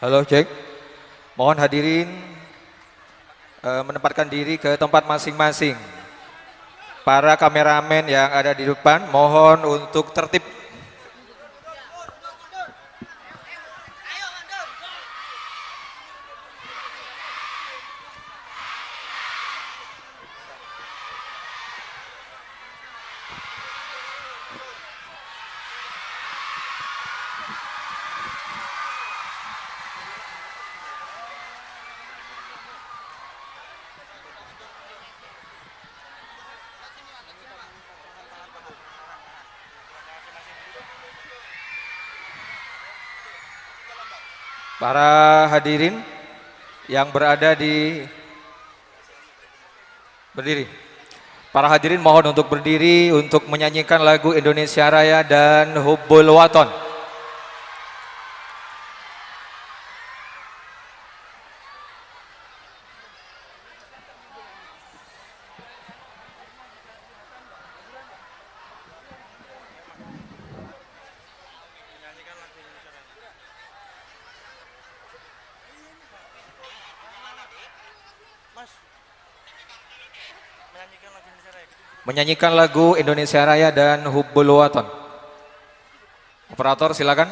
Halo, cek. Mohon hadirin menempatkan diri ke tempat masing-masing. Para kameramen yang ada di depan, mohon untuk tertib. Para hadirin yang berada di berdiri. Para hadirin mohon untuk berdiri untuk menyanyikan lagu Indonesia Raya dan Hubbul Waton. Menyanyikan lagu Indonesia Raya dan Hubbul Waton. Operator silakan.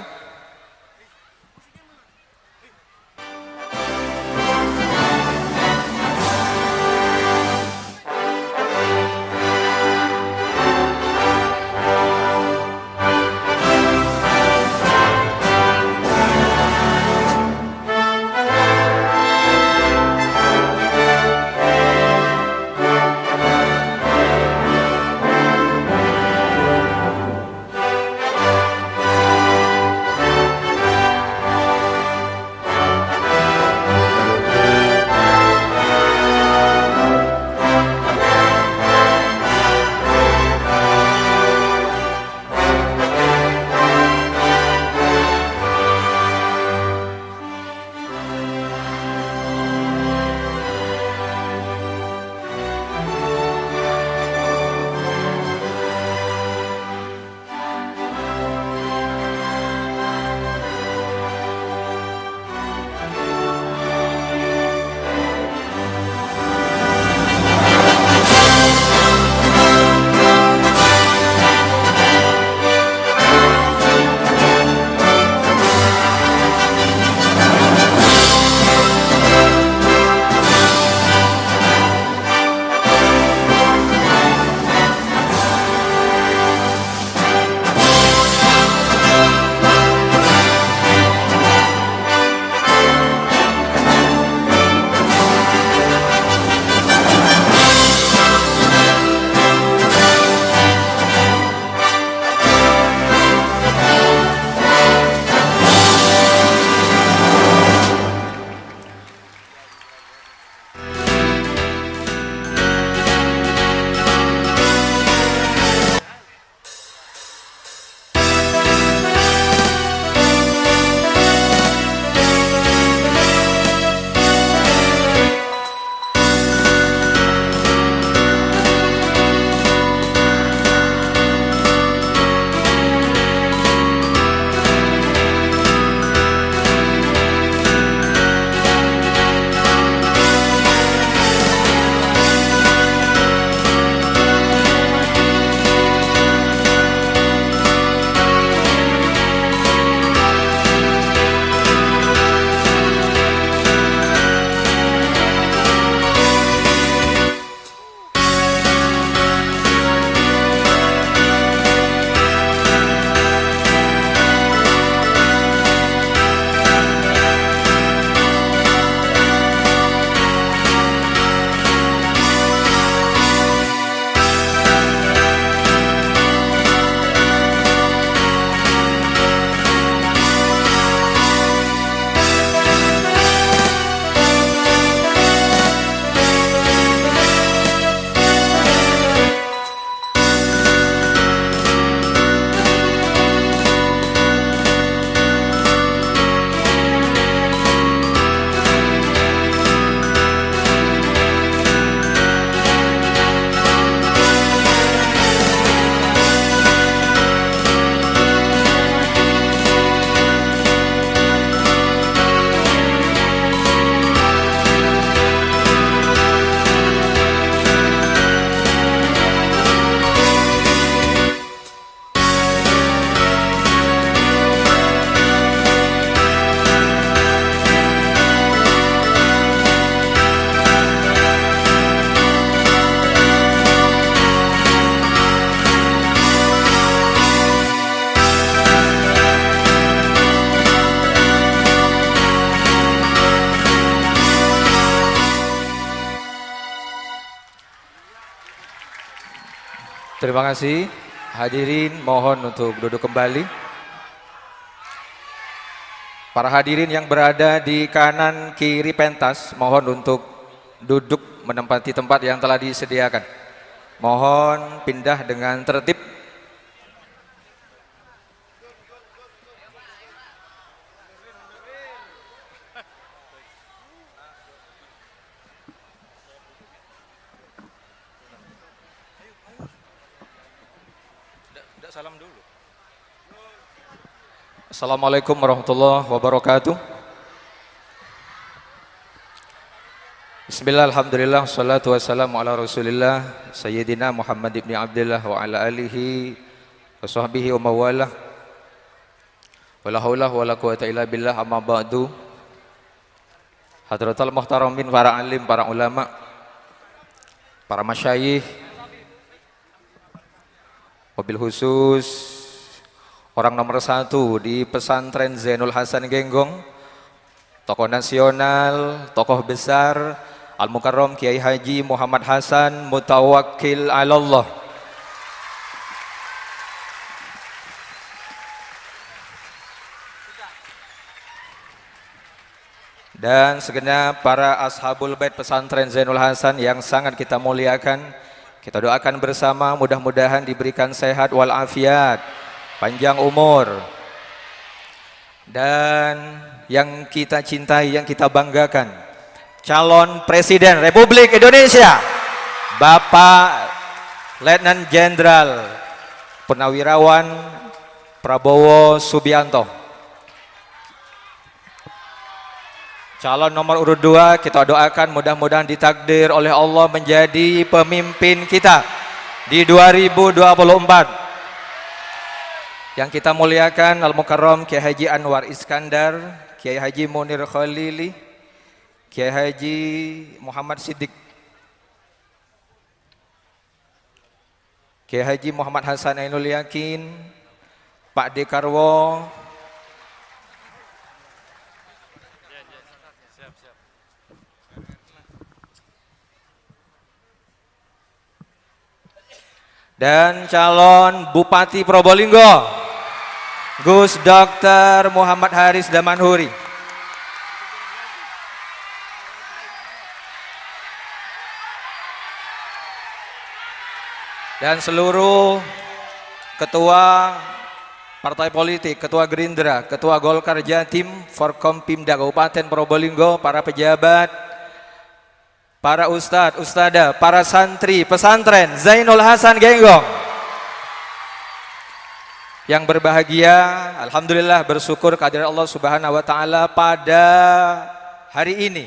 Terima kasih. Hadirin mohon untuk duduk kembali. Para hadirin yang berada di kanan kiri pentas, mohon untuk duduk menempati tempat yang telah disediakan. Mohon pindah dengan tertib. Salam dulu. Assalamualaikum warahmatullahi wabarakatuh. Bismillah, alhamdulillah, salatu wassalamu ala rasulillah Sayyidina Muhammad ibn Abdullah wa ala alihi wa sahbihi wa mawalah. Wala hawla wala quwata illa billah, amma ba'du. Hadratul muhtaramin, para alim, para ulama, para masyayikh, wabil khusus orang nomor 1 di pesantren Zainul Hasan Genggong, tokoh nasional, tokoh besar, Al-Mukarram Kiai Haji Muhammad Hasan Mutawakkil alallah. Dan segenap para ashabul bait pesantren Zainul Hasan yang sangat kita muliakan, kita doakan bersama mudah-mudahan diberikan sehat walafiat, panjang umur, dan yang kita cintai, yang kita banggakan, calon Presiden Republik Indonesia Bapak Letnan Jenderal Purnawirawan Prabowo Subianto. Calon nomor urut 2 kita doakan mudah-mudahan ditakdir oleh Allah menjadi pemimpin kita di 2024. Yang kita muliakan Al-Mukarram Kiai Haji Anwar Iskandar, Kiai Haji Munir Khalili, Kiai Haji Muhammad Siddiq, Kiai Haji Muhammad Hasan Ainul Yakin, Pak Dekarwo, dan calon Bupati Probolinggo Gus Dr. Muhammad Haris Damanhuri. Dan seluruh ketua partai politik, ketua Gerindra, ketua Golkar Jatim, Forkompimda Kabupaten Probolinggo, para pejabat, para ustadz, ustadzah, para santri pesantren Zainul Hasan Genggong yang berbahagia, alhamdulillah bersyukur kehadirat Allah Subhanahu wa taala pada hari ini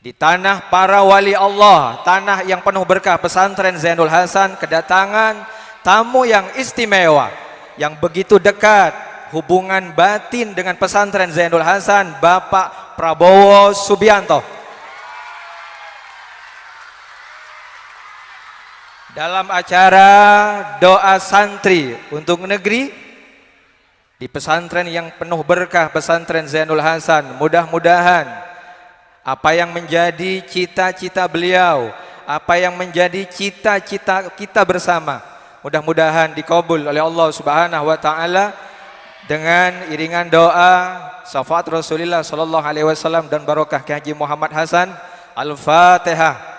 di tanah para wali Allah, tanah yang penuh berkah pesantren Zainul Hasan, kedatangan tamu yang istimewa, yang begitu dekat hubungan batin dengan pesantren Zainul Hasan, Bapak Prabowo Subianto. Dalam acara doa santri untuk negeri di pesantren yang penuh berkah pesantren Zainul Hasan, mudah-mudahan apa yang menjadi cita-cita beliau, apa yang menjadi cita-cita kita bersama, mudah-mudahan dikabul oleh Allah Subhanahu wa taala dengan iringan doa syafaat Rasulullah sallallahu alaihi wasallam dan barokah Kiai Haji Muhammad Hasan. Al-Fatihah.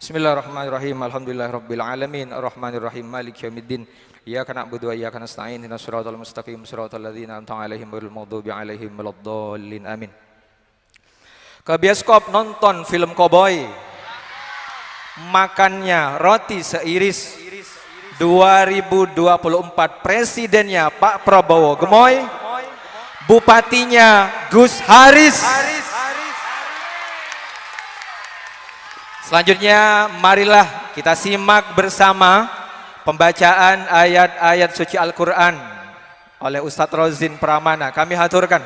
Bismillahirrahmanirrahim. Alhamdulillahirabbil alamin, arrahmanirrahim, maliki yaumiddin. Iyyaka na'budu wa iyyaka nasta'in. Ihdinas siratal mustaqim, siratal ladzina an'amta 'alaihim ghairil maghdubi 'alaihim waladdallin. Amin. Ke bioskop nonton film koboi, makannya roti seiris. 2024 presidennya Pak Prabowo Gemoy, bupatinya Gus Haris. Selanjutnya marilah kita simak bersama pembacaan ayat-ayat suci Al-Quran oleh Ustadz Rozin Pramana. Kami haturkan.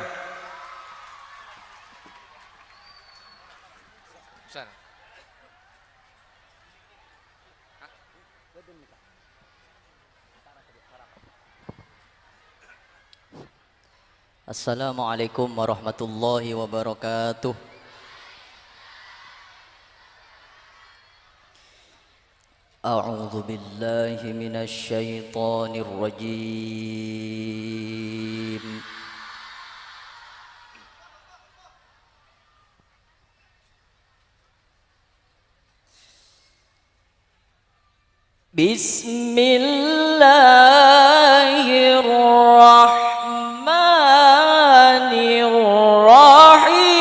Assalamualaikum warahmatullahi wabarakatuh. أعوذ بالله من الشيطان الرجيم. بسم الله الرحمن الرحيم.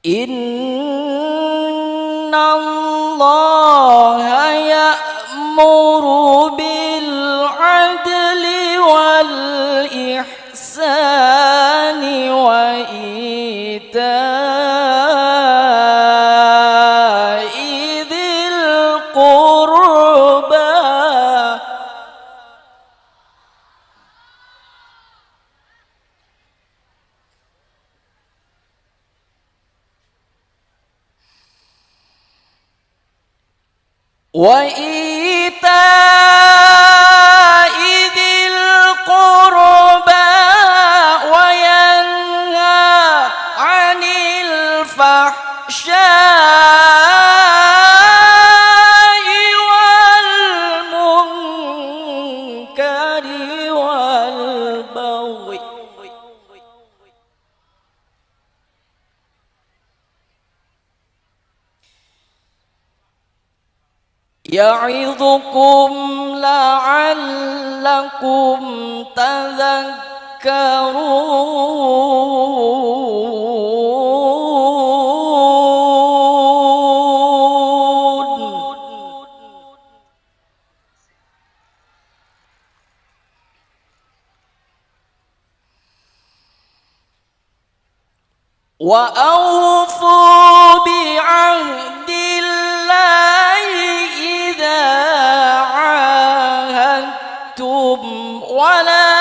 إن الله يأمر بالعدل والإحسان وإيتاء ذي القربى وإيتاء ذي القربى وينهى عن الفحشاء والمنكر والبغي يعظكم لعلكم تذكرون. وأوفوا بعهد الله إذا عاهدتم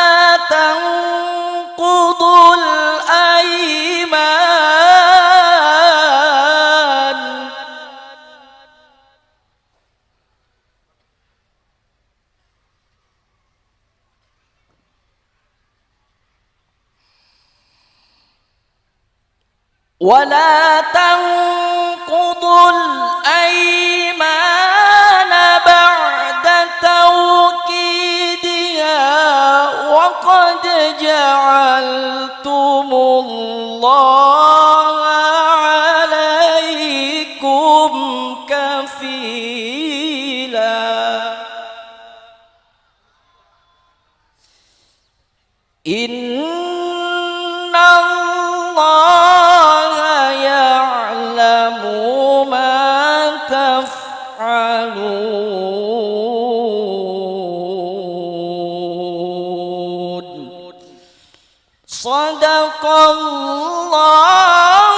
ولا تنقضوا الأيمان بعد توكيدها وقد جعلتم الله عليكم كفيلا. إن الله يعلم ما تفعلون. صدق الله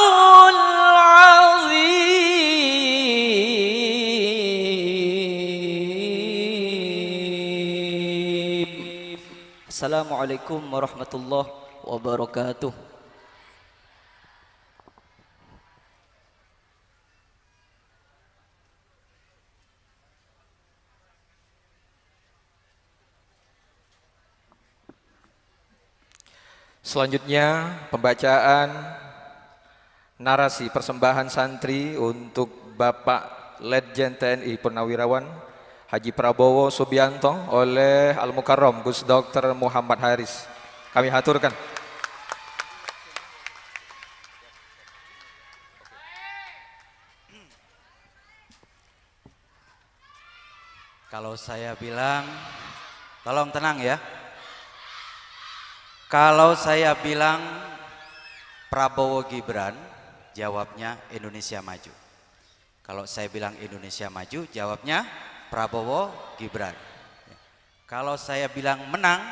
العظيم. Assalamualaikum warahmatullahi wabarakatuh. Selanjutnya pembacaan narasi persembahan santri untuk Bapak Letjen TNI Purnawirawan Haji Prabowo Subianto oleh Al-Mukarram Gus Dr. Muhammad Haris. Kami haturkan. Kalau saya bilang, tolong tenang ya. Kalau saya bilang Prabowo Gibran, jawabnya Indonesia Maju. Kalau saya bilang Indonesia Maju, jawabnya Prabowo Gibran. Kalau saya bilang menang,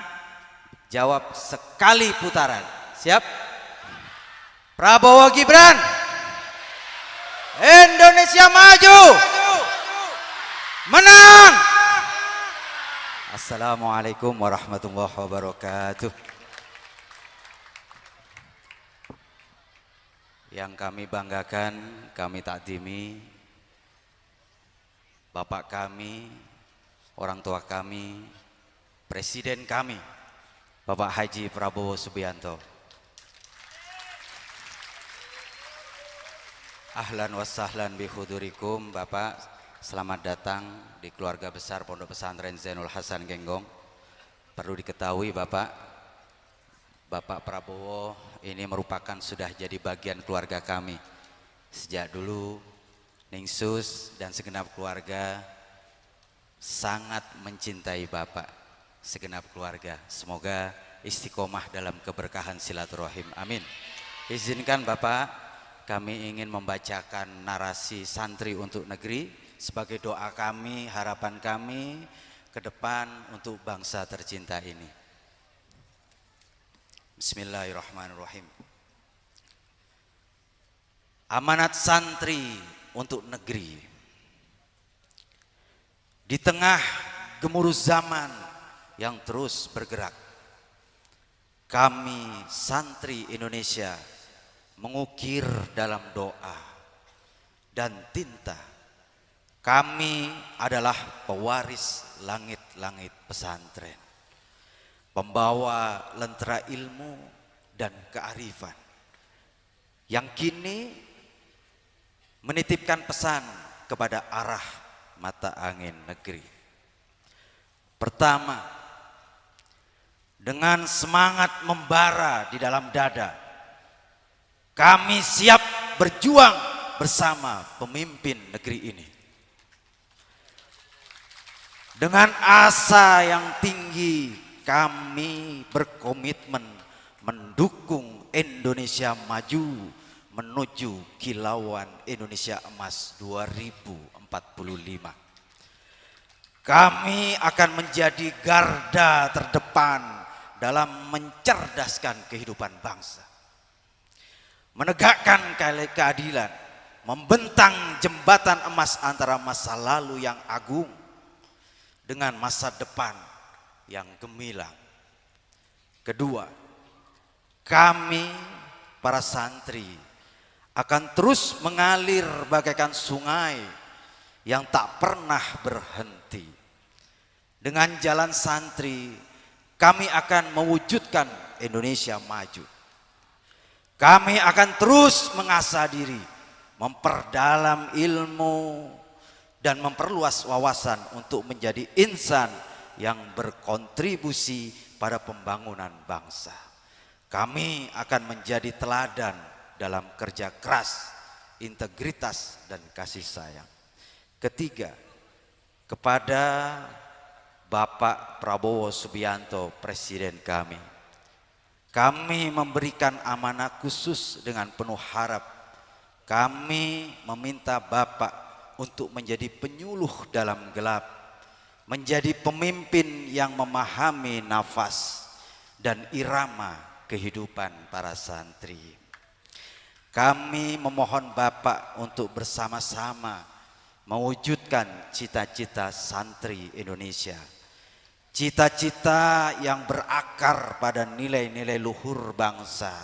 jawab sekali putaran. Siap? Prabowo Gibran, Indonesia Maju, menang. Assalamualaikum warahmatullahi wabarakatuh. Yang kami banggakan, kami takdimi Bapak kami, orang tua kami, Presiden kami, Bapak Haji Prabowo Subianto. Ahlan wa sahlan bihudurikum. Bapak, selamat datang di keluarga besar Pondok Pesantren Zainul Hasan Genggong. Perlu diketahui Bapak Prabowo ini merupakan sudah jadi bagian keluarga kami. Sejak dulu Ningsus dan segenap keluarga sangat mencintai Bapak, segenap keluarga. Semoga istiqomah dalam keberkahan silaturahim. Amin. Izinkan Bapak, kami ingin membacakan narasi santri untuk negeri sebagai doa kami, harapan kami ke depan untuk bangsa tercinta ini. Bismillahirrahmanirrahim. Amanat santri untuk negeri. Di tengah gemuruh zaman yang terus bergerak, kami santri Indonesia mengukir dalam doa dan tinta. Kami adalah pewaris langit-langit pesantren, pembawa lentera ilmu dan kearifan yang kini menitipkan pesan kepada arah mata angin negeri. Pertama, dengan semangat membara di dalam dada, kami siap berjuang bersama pemimpin negeri ini. Dengan asa yang tinggi, kami berkomitmen mendukung Indonesia maju menuju kilauan Indonesia Emas 2045. Kami akan menjadi garda terdepan dalam mencerdaskan kehidupan bangsa, menegakkan keadilan, membentang jembatan emas antara masa lalu yang agung dengan masa depan yang gemilang. Kedua, kami para santri akan terus mengalir bagaikan sungai yang tak pernah berhenti. Dengan jalan santri, kami akan mewujudkan Indonesia maju. Kami akan terus mengasah diri, memperdalam ilmu, dan memperluas wawasan untuk menjadi insan yang berkontribusi pada pembangunan bangsa. Kami akan menjadi teladan dalam kerja keras, integritas, dan kasih sayang. Ketiga, kepada Bapak Prabowo Subianto, Presiden kami memberikan amanah khusus dengan penuh harap. Kami meminta Bapak untuk menjadi penyuluh dalam gelap, menjadi pemimpin yang memahami nafas dan irama kehidupan para santri. Kami memohon Bapak untuk bersama-sama mewujudkan cita-cita santri Indonesia. Cita-cita yang berakar pada nilai-nilai luhur bangsa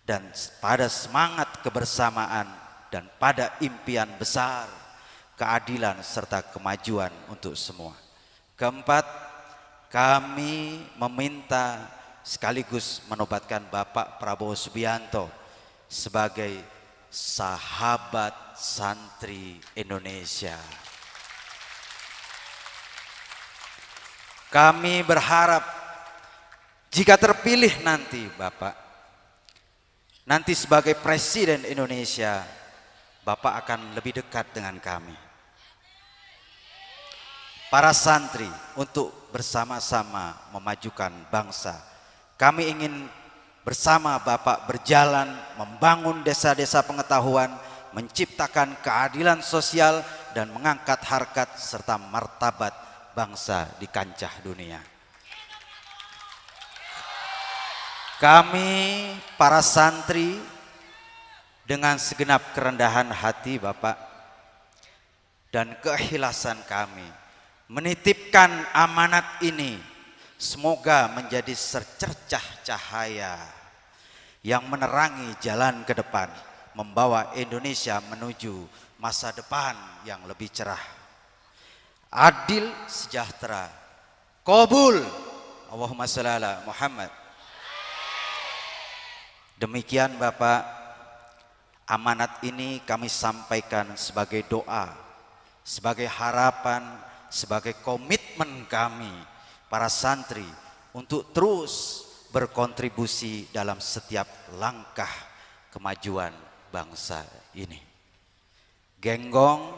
dan pada semangat kebersamaan dan pada impian besar, keadilan serta kemajuan untuk semua. Keempat, kami meminta sekaligus menobatkan Bapak Prabowo Subianto sebagai sahabat santri Indonesia. Kami berharap jika terpilih nanti Bapak, nanti sebagai Presiden Indonesia, Bapak akan lebih dekat dengan kami, para santri, untuk bersama-sama memajukan bangsa. Kami ingin bersama Bapak berjalan membangun desa-desa pengetahuan, menciptakan keadilan sosial, dan mengangkat harkat serta martabat bangsa di kancah dunia. Kami para santri dengan segenap kerendahan hati Bapak dan keikhlasan kami menitipkan amanat ini, semoga menjadi secercah cahaya yang menerangi jalan ke depan membawa Indonesia menuju masa depan yang lebih cerah, adil, sejahtera. Qabul. Allahumma shalli ala Muhammad. Demikian Bapak, amanat ini kami sampaikan sebagai doa, sebagai harapan, sebagai komitmen kami para santri untuk terus berkontribusi dalam setiap langkah kemajuan bangsa ini. Genggong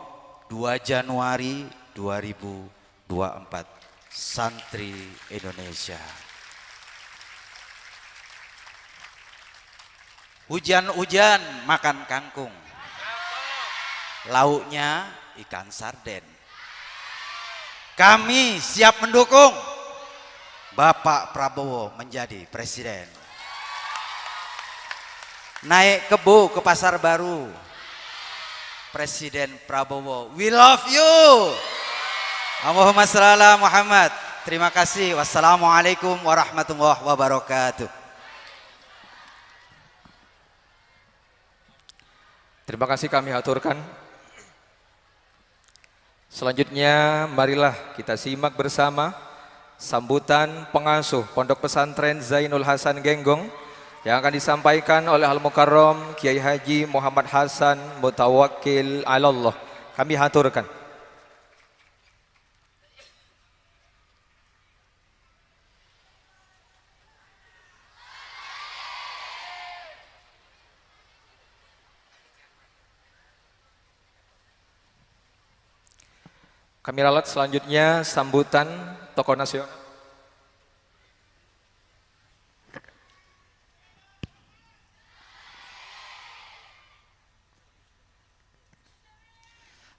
2 Januari 2024, Santri Indonesia. Hujan-hujan makan kangkung, lauknya ikan sarden. Kami siap mendukung Bapak Prabowo menjadi presiden. Naik kebo ke pasar baru, Presiden Prabowo, we love you. Allahumma shalli ala Muhammad. Terima kasih. Wassalamualaikum warahmatullahi wabarakatuh. Terima kasih kami aturkan. Selanjutnya marilah kita simak bersama sambutan pengasuh Pondok Pesantren Zainul Hasan Genggong yang akan disampaikan oleh Al-Mukarram Kiai Haji Muhammad Hasan Mutawakkil Alallah. Kami aturkan. Kami ralat selanjutnya sambutan tokoh nasional.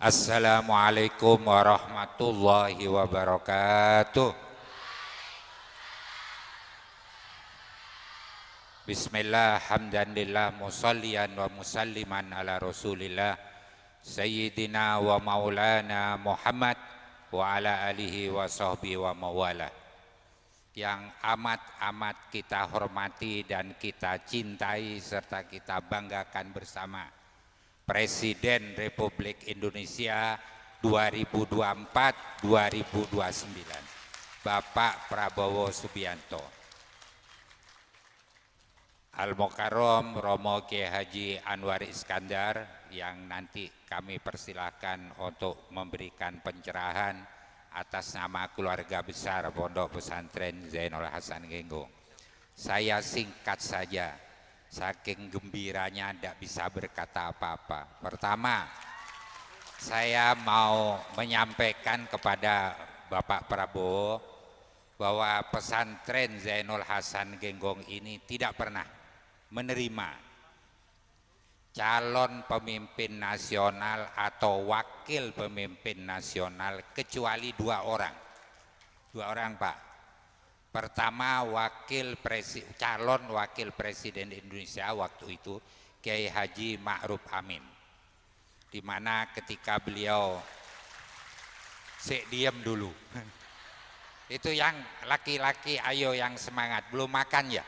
Assalamualaikum warahmatullahi wabarakatuh. Bismillah, hamdanillah, musallian wa musalliman ala rasulillah Sayyidina wa maulana Muhammad wa ala alihi wa sahbihi wa mawala. Yang amat-amat kita hormati dan kita cintai serta kita banggakan bersama, Presiden Republik Indonesia 2024-2029, Bapak Prabowo Subianto. Al-Mukarram Romo Kiai Haji Anwar Iskandar yang nanti kami persilahkan untuk memberikan pencerahan atas nama keluarga besar Pondok Pesantren Zainul Hasan Genggong. Saya singkat saja, saking gembiranya tidak bisa berkata apa-apa. Pertama, saya mau menyampaikan kepada Bapak Prabowo bahwa pesantren Zainul Hasan Genggong ini tidak pernah menerima calon pemimpin nasional atau wakil pemimpin nasional kecuali 2 orang. 2 orang Pak. Pertama calon wakil presiden Indonesia waktu itu Kiai Haji Ma'ruf Amin, di mana ketika beliau diam dulu itu yang laki-laki, ayo yang semangat, belum makan ya.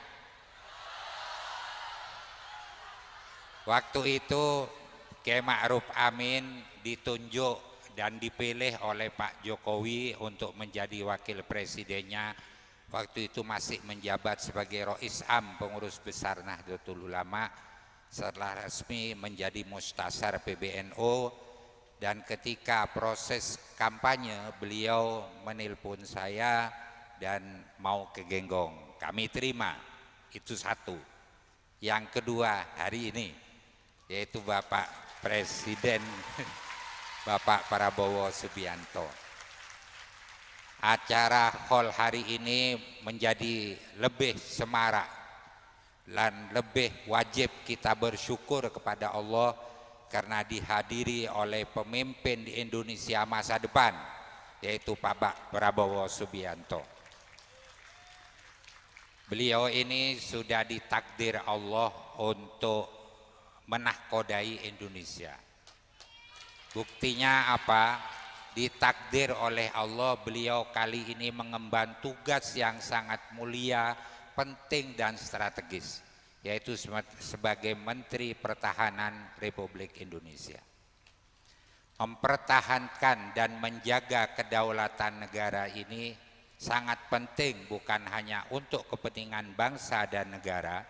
Waktu itu Kiai Ma'ruf Amin ditunjuk dan dipilih oleh Pak Jokowi untuk menjadi wakil presidennya. Waktu itu masih menjabat sebagai Rois Am, pengurus besar Nahdlatul Ulama, setelah resmi menjadi Mustasar PBNU. Dan ketika proses kampanye beliau menelpon saya dan mau ke Genggong. Kami terima, itu satu. Yang kedua hari ini, yaitu Bapak Presiden Bapak Prabowo Subianto. Acara hall hari ini menjadi lebih semarak dan lebih wajib kita bersyukur kepada Allah karena dihadiri oleh pemimpin di Indonesia masa depan, yaitu Pak Prabowo Subianto. Beliau ini sudah ditakdir Allah untuk menahkodai Indonesia. Buktinya apa? Ditakdir oleh Allah beliau kali ini mengemban tugas yang sangat mulia, penting dan strategis, yaitu sebagai Menteri Pertahanan Republik Indonesia. Mempertahankan dan menjaga kedaulatan negara ini sangat penting, bukan hanya untuk kepentingan bangsa dan negara,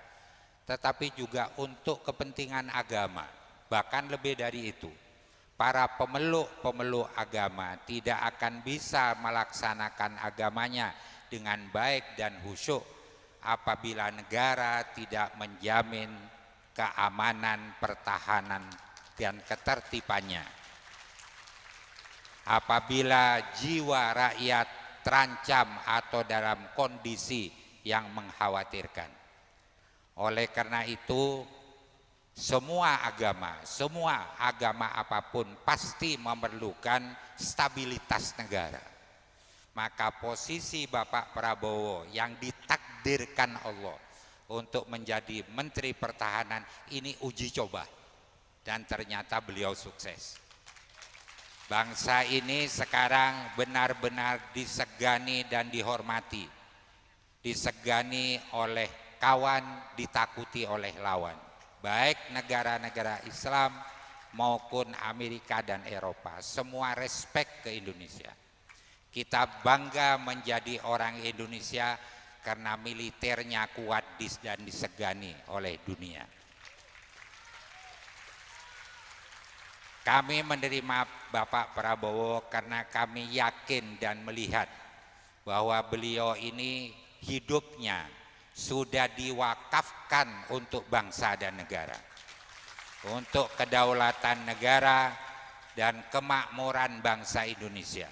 tetapi juga untuk kepentingan agama. Bahkan lebih dari itu, para pemeluk agama tidak akan bisa melaksanakan agamanya dengan baik dan khusyuk apabila negara tidak menjamin keamanan, pertahanan, dan ketertibannya. Apabila jiwa rakyat terancam atau dalam kondisi yang mengkhawatirkan. Oleh karena itu, semua agama apapun pasti memerlukan stabilitas negara. Maka posisi Bapak Prabowo yang ditakdirkan Allah untuk menjadi Menteri Pertahanan ini uji coba, dan ternyata beliau sukses. Bangsa ini sekarang benar-benar disegani dan dihormati. Disegani oleh kawan, ditakuti oleh lawan. Baik negara-negara Islam maupun Amerika dan Eropa. Semua respect ke Indonesia. Kita bangga menjadi orang Indonesia karena militernya kuat dan disegani oleh dunia. Kami menerima Bapak Prabowo karena kami yakin dan melihat bahwa beliau ini hidupnya sudah diwakafkan untuk bangsa dan negara, untuk kedaulatan negara dan kemakmuran bangsa Indonesia,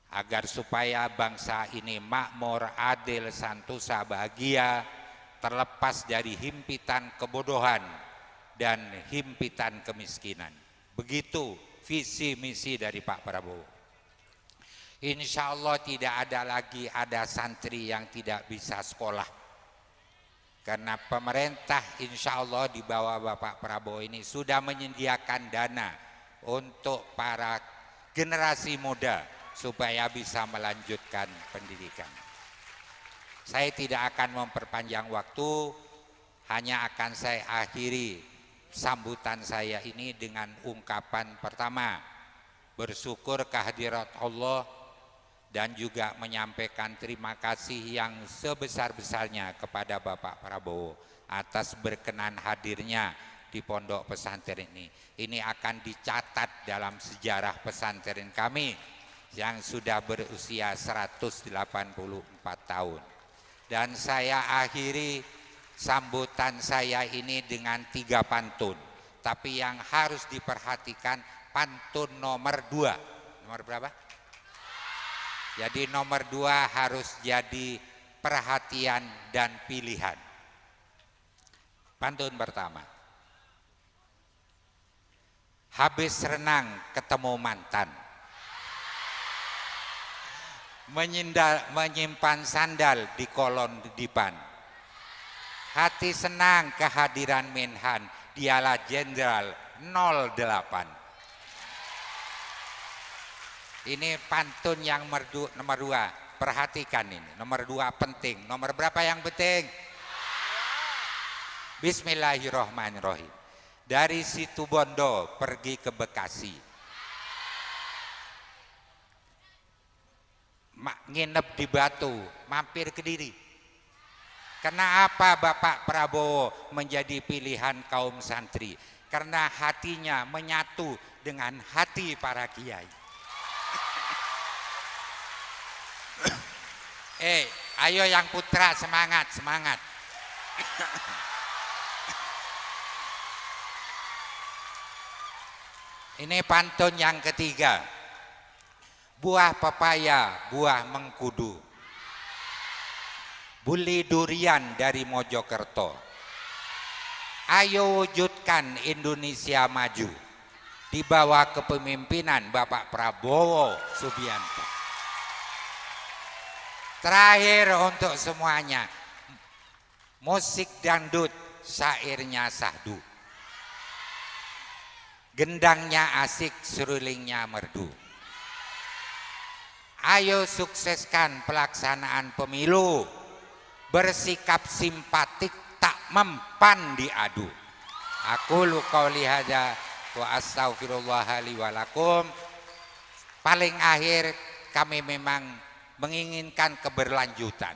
agar supaya bangsa ini makmur, adil, santosa, bahagia, terlepas dari himpitan kebodohan dan himpitan kemiskinan. Begitu visi misi dari Pak Prabowo. Insya Allah tidak ada lagi santri yang tidak bisa sekolah. Karena pemerintah insya Allah di bawah Bapak Prabowo ini sudah menyediakan dana untuk para generasi muda supaya bisa melanjutkan pendidikan. Saya tidak akan memperpanjang waktu, hanya akan saya akhiri sambutan saya ini dengan ungkapan pertama, bersyukur kehadirat Allah dan juga menyampaikan terima kasih yang sebesar-besarnya kepada Bapak Prabowo atas berkenan hadirnya di pondok pesantren ini. Ini akan dicatat dalam sejarah pesantren kami yang sudah berusia 184 tahun. Dan saya akhiri sambutan saya ini dengan 3 pantun, tapi yang harus diperhatikan pantun nomor 2. Nomor berapa? Jadi nomor 2 harus jadi perhatian dan pilihan. Pantun pertama. Habis renang ketemu mantan, menyimpan sandal di kolong depan. Hati senang kehadiran Menhan, dialah Jenderal 08. Ini pantun yang nomor 2. Perhatikan ini, nomor 2 penting. Nomor berapa yang penting? Bismillahirrahmanirrahim. Dari Situbondo pergi ke Bekasi. Nginep di Batu, mampir Kediri. Kenapa Bapak Prabowo menjadi pilihan kaum santri? Karena hatinya menyatu dengan hati para kiai. Ayo yang putra semangat, semangat. Ini pantun yang ketiga. Buah pepaya, buah mengkudu. Buli durian dari Mojokerto. Ayo wujudkan Indonesia maju di bawah kepemimpinan Bapak Prabowo Subianto. Terakhir untuk semuanya, musik dangdut, syairnya sahdu. Gendangnya asik, serulingnya merdu. Ayo sukseskan pelaksanaan pemilu. Bersikap simpatik, tak mempan diadu. Aku qauli hadza wa astaghfirullah li wa lakum. Paling akhir kami memang menginginkan keberlanjutan.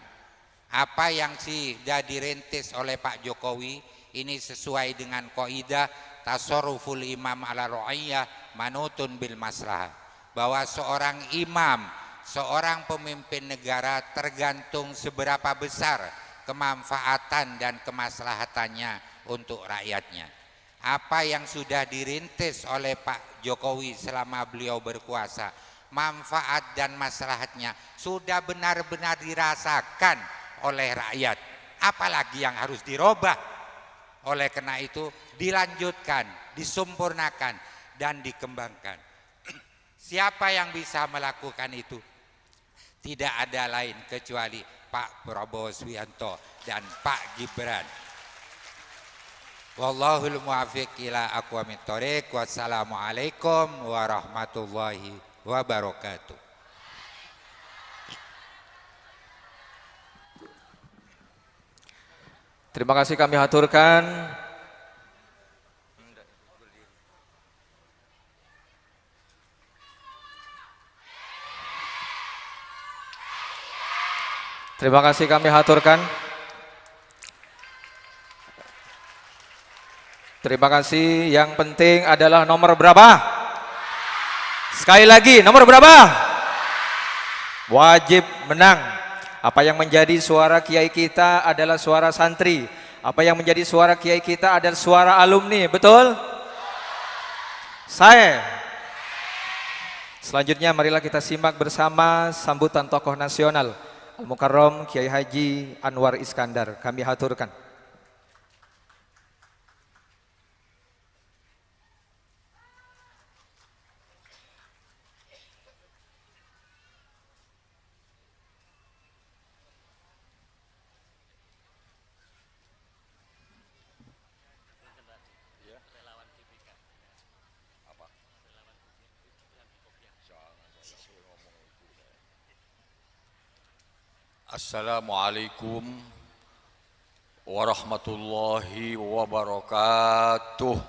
Apa yang sudah dirintis oleh Pak Jokowi ini sesuai dengan kaidah tasarruful imam ala ra'iyah manutun bil maslahah, bahwa seorang imam, seorang pemimpin negara tergantung seberapa besar kemanfaatan dan kemaslahatannya untuk rakyatnya. Apa yang sudah dirintis oleh Pak Jokowi selama beliau berkuasa, manfaat dan maslahatnya sudah benar-benar dirasakan oleh rakyat. Apalagi yang harus dirubah? Oleh karena itu dilanjutkan, disempurnakan dan dikembangkan. Siapa yang bisa melakukan itu? Tidak ada lain kecuali Pak Prabowo Subianto dan Pak Gibran. Wallahul muwaffiq ila aqwamit thoriq. Wassalamualaikum warahmatullahi wabarakatuh. Terima kasih kami haturkan. Terima kasih kami haturkan. Terima kasih. Yang penting adalah nomor berapa? Sekali lagi, nomor berapa? Wajib menang. Apa yang menjadi suara kiai kita adalah suara santri. Apa yang menjadi suara kiai kita adalah suara alumni, betul? Saya. Selanjutnya marilah kita simak bersama sambutan tokoh nasional Al-Mukarram Kiai Haji Anwar Iskandar. Kami haturkan. Assalamualaikum warahmatullahi wabarakatuh.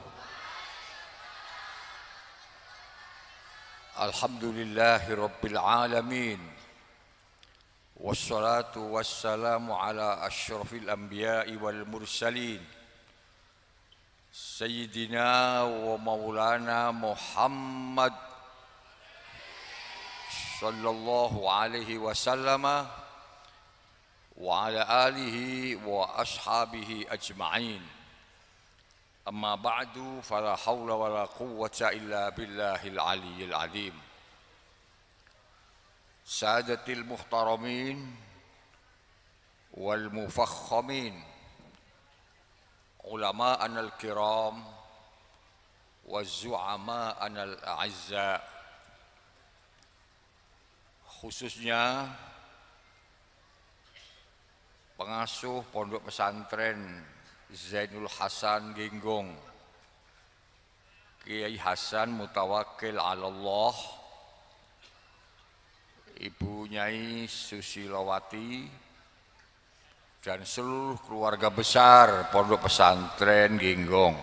Alhamdulillahi rabbil alamin. Wassalatu wassalamu ala asyrafil anbiya'i wal mursalin. Sayyidina wa maulana Muhammad sallallahu alaihi wasallam wa ala alihi wa ashabihi ajma'in. Amma ba'du, fala hawla wa la quwwata illa billahil aliyyil azim. Sadatil muhtaramin wal mufakhamin, ulama'ana al-kiram wa zu'ama'ana al-a'izza, khususnya pengasuh Pondok Pesantren Zainul Hasan Genggong, Kiai Hasan Mutawakkil Allah, Ibu Nyai Susilowati, dan seluruh keluarga besar Pondok Pesantren Genggong.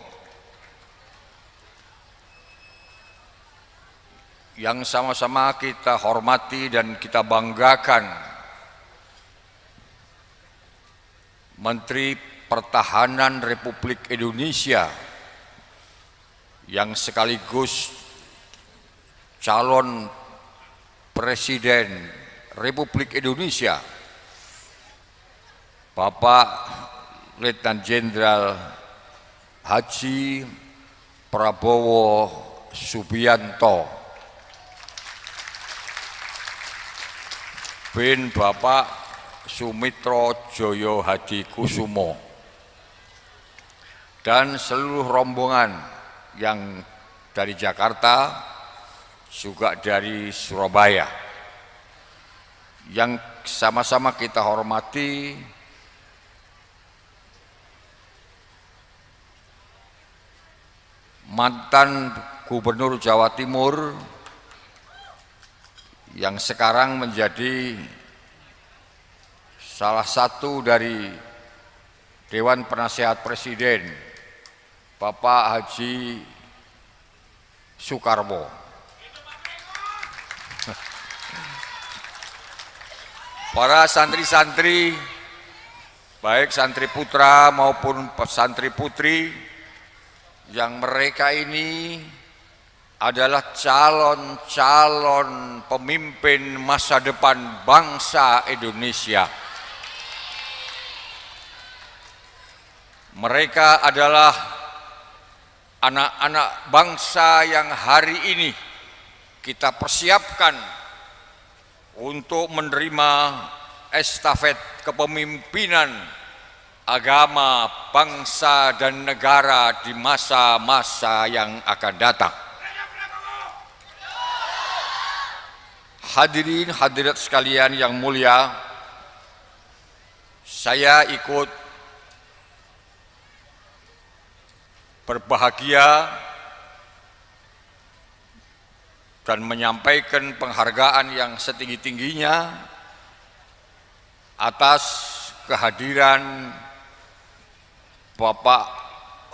Yang sama-sama kita hormati dan kita banggakan, Menteri Pertahanan Republik Indonesia yang sekaligus calon Presiden Republik Indonesia, Bapak Letnan Jenderal Haji Prabowo Subianto bin Bapak Sumitro Joyo Hadi Kusumo, dan seluruh rombongan yang dari Jakarta, juga dari Surabaya, yang sama-sama kita hormati mantan Gubernur Jawa Timur yang sekarang menjadi salah satu dari Dewan Penasehat Presiden Bapak Haji Soekarwo, para santri-santri, baik santri putra maupun santri putri, yang mereka ini adalah calon-calon pemimpin masa depan bangsa Indonesia. Mereka adalah anak-anak bangsa yang hari ini kita persiapkan untuk menerima estafet kepemimpinan agama, bangsa, dan negara di masa-masa yang akan datang. Hadirin hadirat sekalian yang mulia, saya ikut berbahagia dan menyampaikan penghargaan yang setinggi-tingginya atas kehadiran Bapak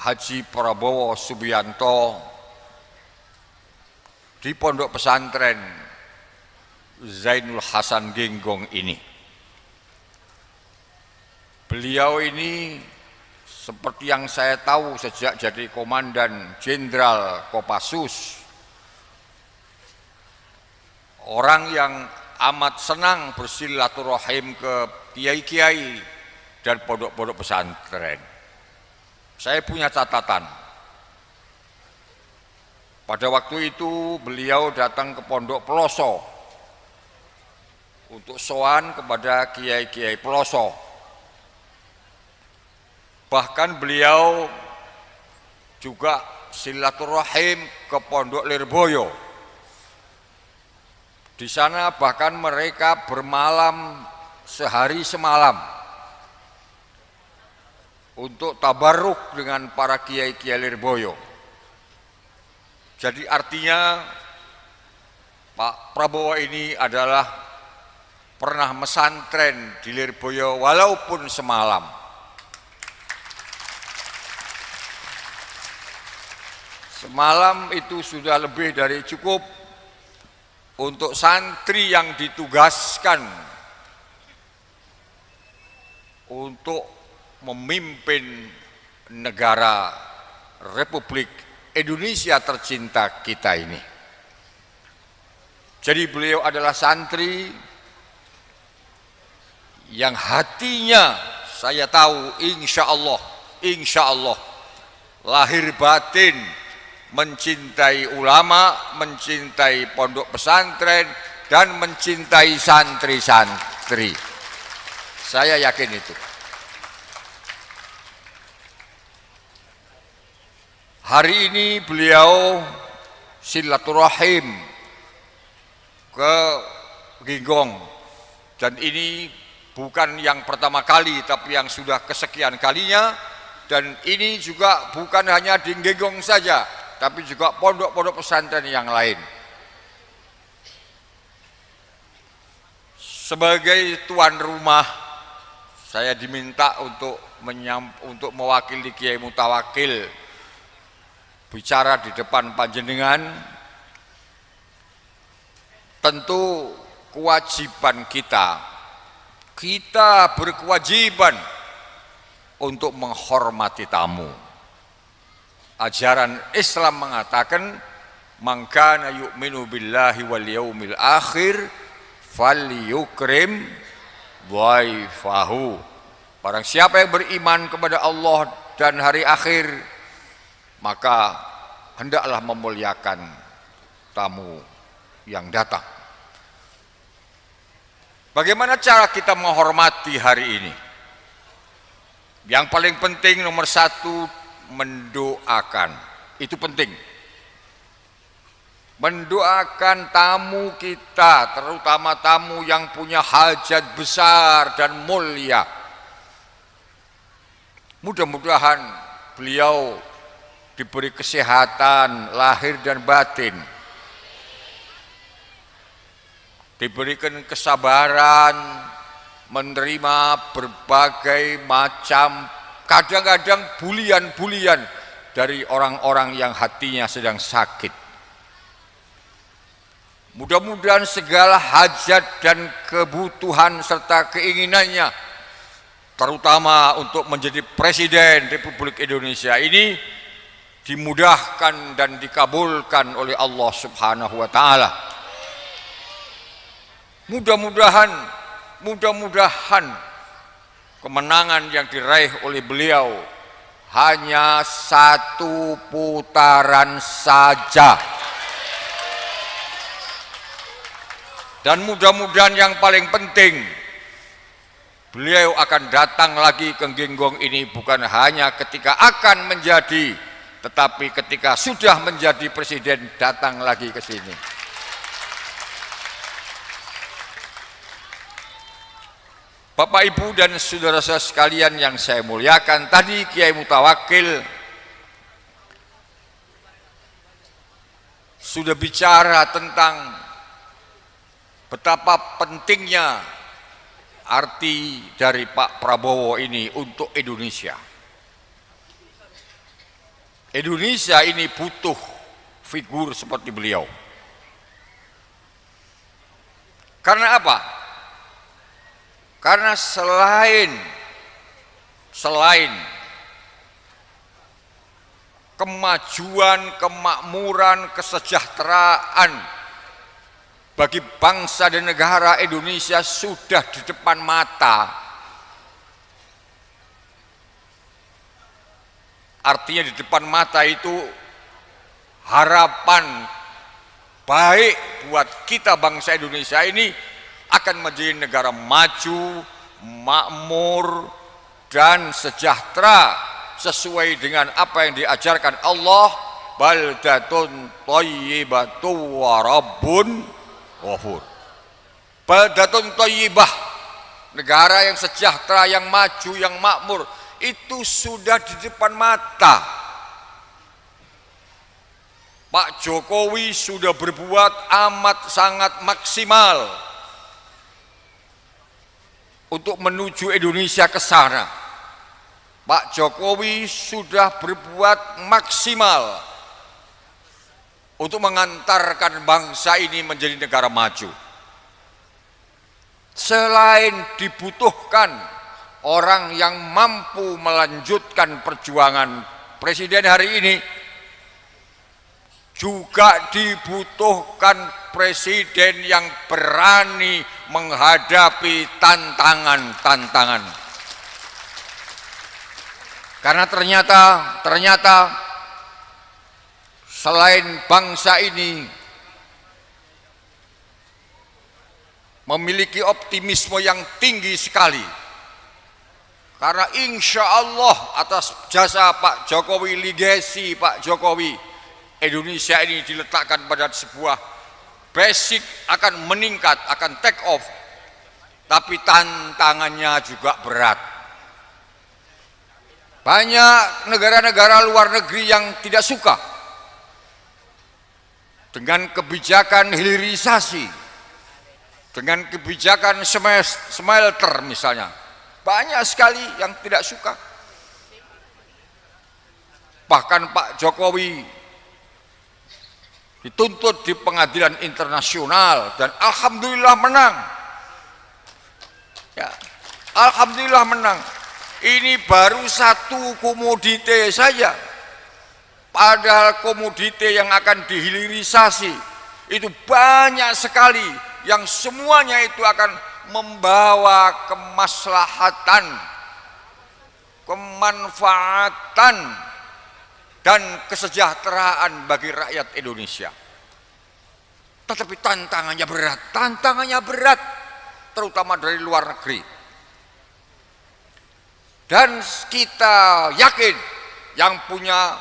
Haji Prabowo Subianto di Pondok Pesantren Zainul Hasan Genggong ini. Beliau ini seperti yang saya tahu sejak jadi Komandan Jenderal Kopassus, orang yang amat senang bersilaturahim ke kiai-kiai dan pondok-pondok pesantren. Saya punya catatan. Pada waktu itu beliau datang ke Pondok Peloso untuk sowan kepada kiai-kiai Peloso. Bahkan beliau juga silaturahim ke Pondok Lirboyo. Di sana bahkan mereka bermalam sehari semalam untuk tabarruk dengan para kiai-kiai Lirboyo. Jadi artinya Pak Prabowo ini adalah pernah mesantren di Lirboyo walaupun semalam. Semalam itu sudah lebih dari cukup untuk santri yang ditugaskan untuk memimpin negara Republik Indonesia tercinta kita ini. Jadi beliau adalah santri yang hatinya saya tahu insya Allah lahir batin mencintai ulama, mencintai pondok pesantren, dan mencintai santri-santri. Saya yakin itu. Hari ini beliau silaturahim ke Genggong, dan ini bukan yang pertama kali tapi yang sudah kesekian kalinya, dan ini juga bukan hanya di Genggong saja tapi juga pondok-pondok pesantren yang lain. Sebagai tuan rumah, saya diminta untuk mewakili Kiai Mutawakil bicara di depan panjenengan. Tentu kewajiban kita berkewajiban untuk menghormati tamu. Ajaran Islam mengatakan, man kana yu'minu billahi wal yaumil akhir falyukrim dhaifahu. Barang siapa yang beriman kepada Allah dan hari akhir, maka hendaklah memuliakan tamu yang datang. Bagaimana cara kita menghormati hari ini? Yang paling penting nomor satu, mendoakan. Itu penting. Mendoakan tamu kita, terutama tamu yang punya hajat besar dan mulia. Mudah-mudahan beliau diberi kesehatan lahir dan batin, diberikan kesabaran menerima berbagai macam kadang-kadang bulian-bulian dari orang-orang yang hatinya sedang sakit. Mudah-mudahan segala hajat dan kebutuhan serta keinginannya, terutama untuk menjadi Presiden Republik Indonesia ini, dimudahkan dan dikabulkan oleh Allah Subhanahu wa Ta'ala. Mudah-mudahan kemenangan yang diraih oleh beliau hanya satu putaran saja. Dan mudah-mudahan yang paling penting, beliau akan datang lagi ke Genggong ini bukan hanya ketika akan menjadi, tetapi ketika sudah menjadi presiden datang lagi ke sini. Bapak Ibu dan saudara-saudara sekalian yang saya muliakan, tadi Kiai Mutawakkil sudah bicara tentang betapa pentingnya arti dari Pak Prabowo ini untuk Indonesia. Indonesia ini butuh figur seperti beliau. Karena apa? Karena selain kemajuan, kemakmuran, kesejahteraan bagi bangsa dan negara Indonesia sudah di depan mata. Artinya di depan mata itu harapan baik buat kita bangsa Indonesia ini akan menjadi negara maju, makmur, dan sejahtera sesuai dengan apa yang diajarkan Allah, baldatun thayyibatu wa rabbun ghafur. Baldatun thayyibah, negara yang sejahtera, yang maju, yang makmur, itu sudah di depan mata. Pak Jokowi sudah berbuat amat sangat maksimal untuk menuju Indonesia ke sana. Pak Jokowi sudah berbuat maksimal untuk mengantarkan bangsa ini menjadi negara maju. Selain dibutuhkan orang yang mampu melanjutkan perjuangan presiden hari ini, juga dibutuhkan presiden yang berani menghadapi tantangan-tantangan. Karena ternyata selain bangsa ini memiliki optimisme yang tinggi sekali, karena insya Allah atas jasa Pak Jokowi, legasi Pak Jokowi, Indonesia ini diletakkan pada sebuah basic, akan meningkat, akan take off, tapi tantangannya juga berat. Banyak negara-negara luar negeri yang tidak suka dengan kebijakan hilirisasi, dengan kebijakan smelter misalnya. Banyak sekali yang tidak suka. Bahkan Pak Jokowi dituntut di pengadilan internasional dan alhamdulillah menang. Ya, alhamdulillah menang. Ini baru satu komoditi saja. Padahal komoditi yang akan dihilirisasi itu banyak sekali, yang semuanya itu akan membawa kemaslahatan, kemanfaatan, dan kesejahteraan bagi rakyat Indonesia. Tetapi tantangannya berat, terutama dari luar negeri. Dan kita yakin yang punya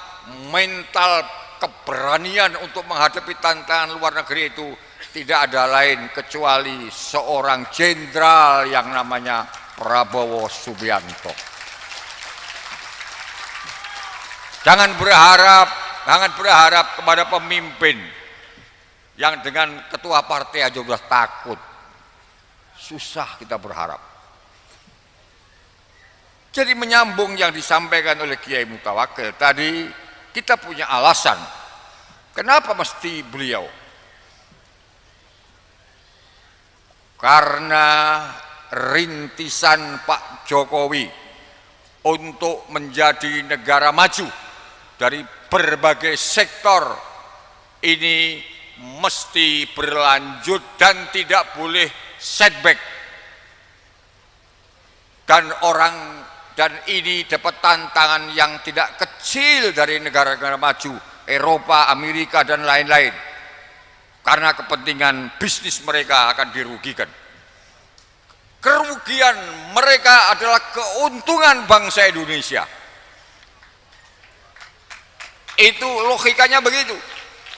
mental keberanian untuk menghadapi tantangan luar negeri itu tidak ada lain kecuali seorang jenderal yang namanya Prabowo Subianto. Jangan berharap kepada pemimpin yang dengan ketua partai aja udah takut. Susah kita berharap. Jadi menyambung yang disampaikan oleh Kiai Mutawakkil tadi, kita punya alasan kenapa mesti beliau. Karena rintisan Pak Jokowi untuk menjadi negara maju dari berbagai sektor ini mesti berlanjut dan tidak boleh setback. Dan ini dapat tantangan yang tidak kecil dari negara-negara maju, Eropa, Amerika dan lain-lain. Karena kepentingan bisnis mereka akan dirugikan. Kerugian mereka adalah keuntungan bangsa Indonesia. Itu logikanya begitu.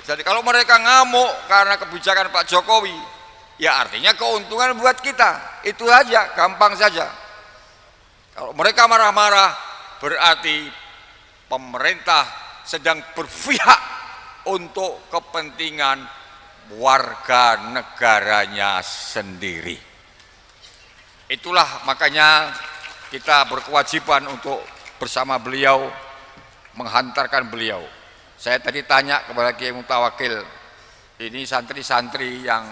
Jadi kalau mereka ngamuk karena kebijakan Pak Jokowi, ya artinya keuntungan buat kita. Itu aja, gampang saja. Kalau mereka marah-marah, berarti pemerintah sedang berpihak untuk kepentingan warga negaranya sendiri. Itulah makanya kita berkewajiban untuk bersama beliau menghantarkan beliau. Saya tadi tanya kepada Kiai Mutawakkil, ini santri-santri yang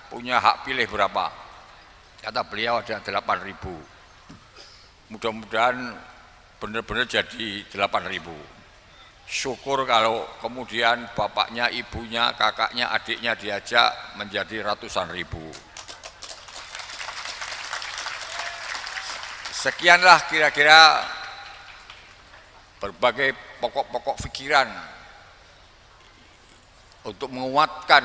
punya hak pilih berapa? Kata beliau ada 8.000. Mudah-mudahan benar-benar jadi 8.000. Syukur kalau kemudian bapaknya, ibunya, kakaknya, adiknya diajak menjadi ratusan ribu. Sekianlah kira-kira berbagai pokok-pokok pikiran untuk menguatkan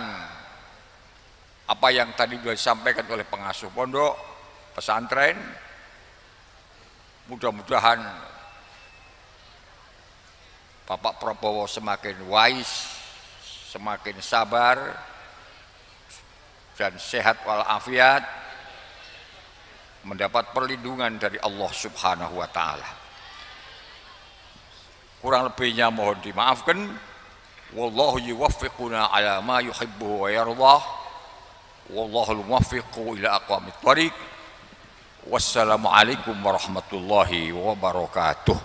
apa yang tadi sudah disampaikan oleh pengasuh pondok pesantren. Mudah-mudahan Bapak Prabowo semakin wise, semakin sabar dan sehat walafiat, mendapat perlindungan dari Allah Subhanahu wa taala. Kurang lebihnya mohon dimaafkan. Wallahu yuwaffiquna ala ma yuhibbu wa yardah. Wallahul muwaffiqu ila aqwamit thariq. Wassalamualaikum warahmatullahi wabarakatuh.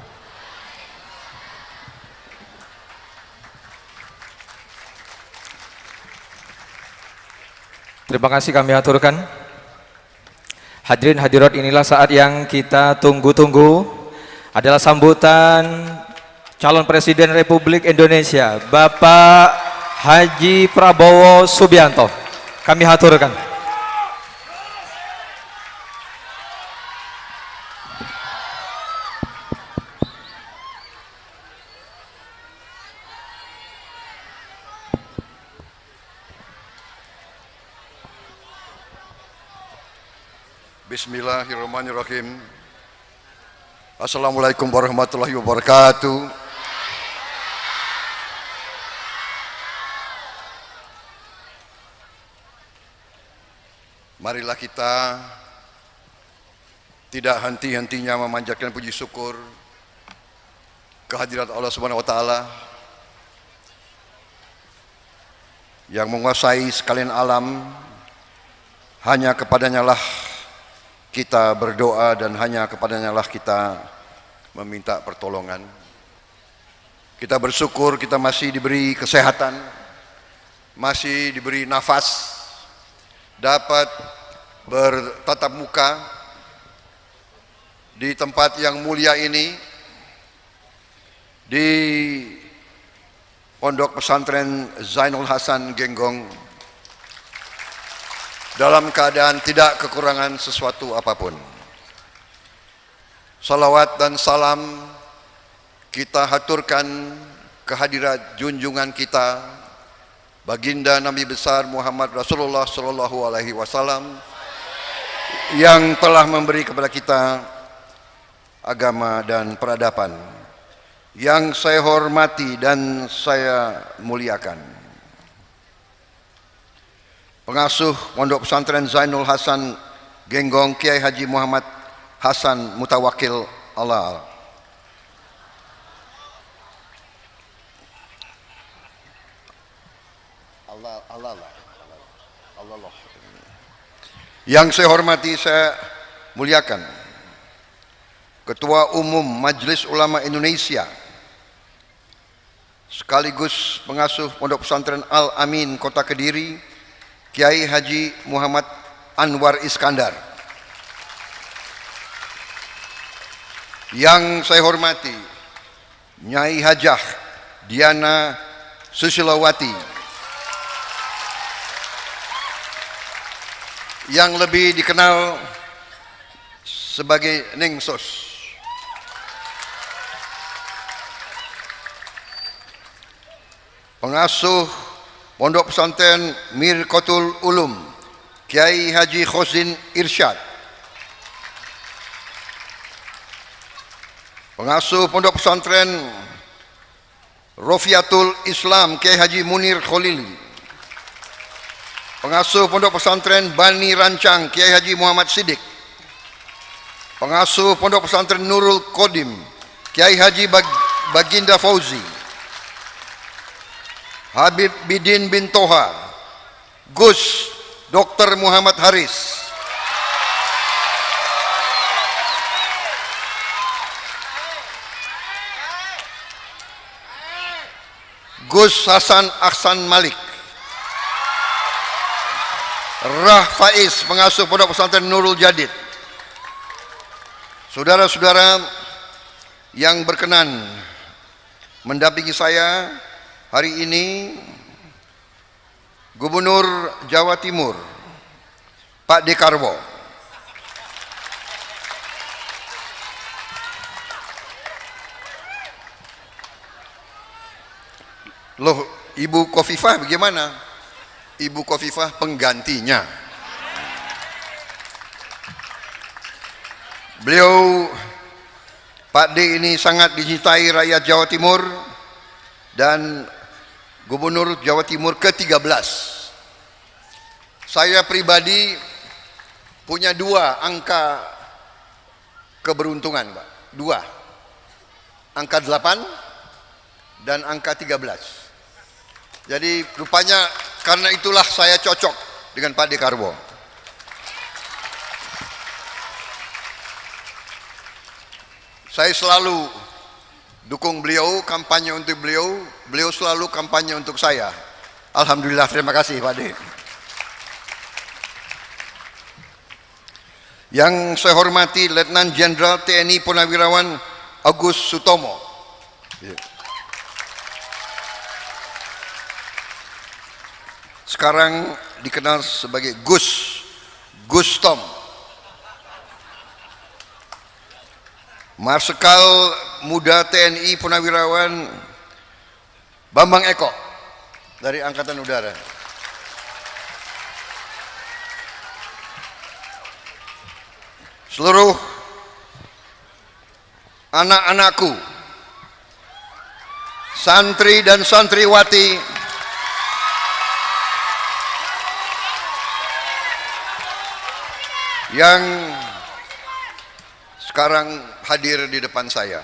Terima kasih kami aturkan. Hadirin hadirat, inilah saat yang kita tunggu-tunggu, adalah sambutan calon Presiden Republik Indonesia Bapak Haji Prabowo Subianto. Kami haturkan. Bismillahirrahmanirrahim. Assalamualaikum warahmatullahi wabarakatuh. Marilah kita tidak henti-hentinya memanjatkan puji syukur kehadirat Allah Subhanahu wa taala yang menguasai sekalian alam. Hanya kepadanya lah kita berdoa dan hanya kepadanya lah kita meminta pertolongan. Kita bersyukur kita masih diberi kesehatan, masih diberi nafas, dapat bertatap muka di tempat yang mulia ini, di Pondok Pesantren Zainul Hasan Genggong, dalam keadaan tidak kekurangan sesuatu apapun. Salawat dan salam kita haturkan kehadirat junjungan kita Baginda Nabi besar Muhammad Rasulullah Sallallahu Alaihi Wasallam yang telah memberi kepada kita agama dan peradaban yang saya hormati dan saya muliakan. Pengasuh Pondok Pesantren Zainul Hasan Genggong Kiai Haji Muhammad Hasan Mutawakkil Allah. Yang saya hormati, saya muliakan Ketua Umum Majelis Ulama Indonesia, sekaligus pengasuh Pondok Pesantren Al-Amin Kota Kediri, Kiai Haji Muhammad Anwar Iskandar. Yang saya hormati Nyai Hajah Diana Susilawati, yang lebih dikenal sebagai Neng Sos. Pengasuh Pondok Pesantren Mirqatul Ulum, Kiai Haji Khosin Irsyad. Pengasuh Pondok Pesantren Rofiatul Islam, Kiai Haji Munir Kholili. Pengasuh Pondok Pesantren Bani Rancang, Kiai Haji Muhammad Siddiq. Pengasuh Pondok Pesantren Nurul Qadim, Kiai Haji Baginda Fauzi. Habib Bidin bin Toha, Gus Dr. Muhammad Haris. Gus Hasan Ahsan Malik. Rah Faiz, pengasuh Pondok Pesantren Nurul Jadid. Saudara-saudara yang berkenan mendampingi saya hari ini, Gubernur Jawa Timur Pak Dekarwo, loh, Ibu Khofifah bagaimana? Ibu Khofifah penggantinya. Beliau Pak D ini sangat dicintai rakyat Jawa Timur dan Gubernur Jawa Timur ke-13. Saya pribadi punya dua angka keberuntungan, Pak. Dua. Angka 8 dan angka 13. Jadi rupanya karena itulah saya cocok dengan Pak Dekarwo. Saya selalu dukung beliau, kampanye untuk beliau, beliau selalu kampanye untuk saya. Alhamdulillah, terima kasih Pak De. Yang saya hormati Letnan Jenderal TNI Purnawirawan Agus Sutomo. Sekarang dikenal sebagai Gus Tom. Marsikal Muda TNI Purnawirawan Bambang Eko dari Angkatan Udara. Seluruh anak-anakku, santri dan santriwati yang sekarang hadir di depan saya.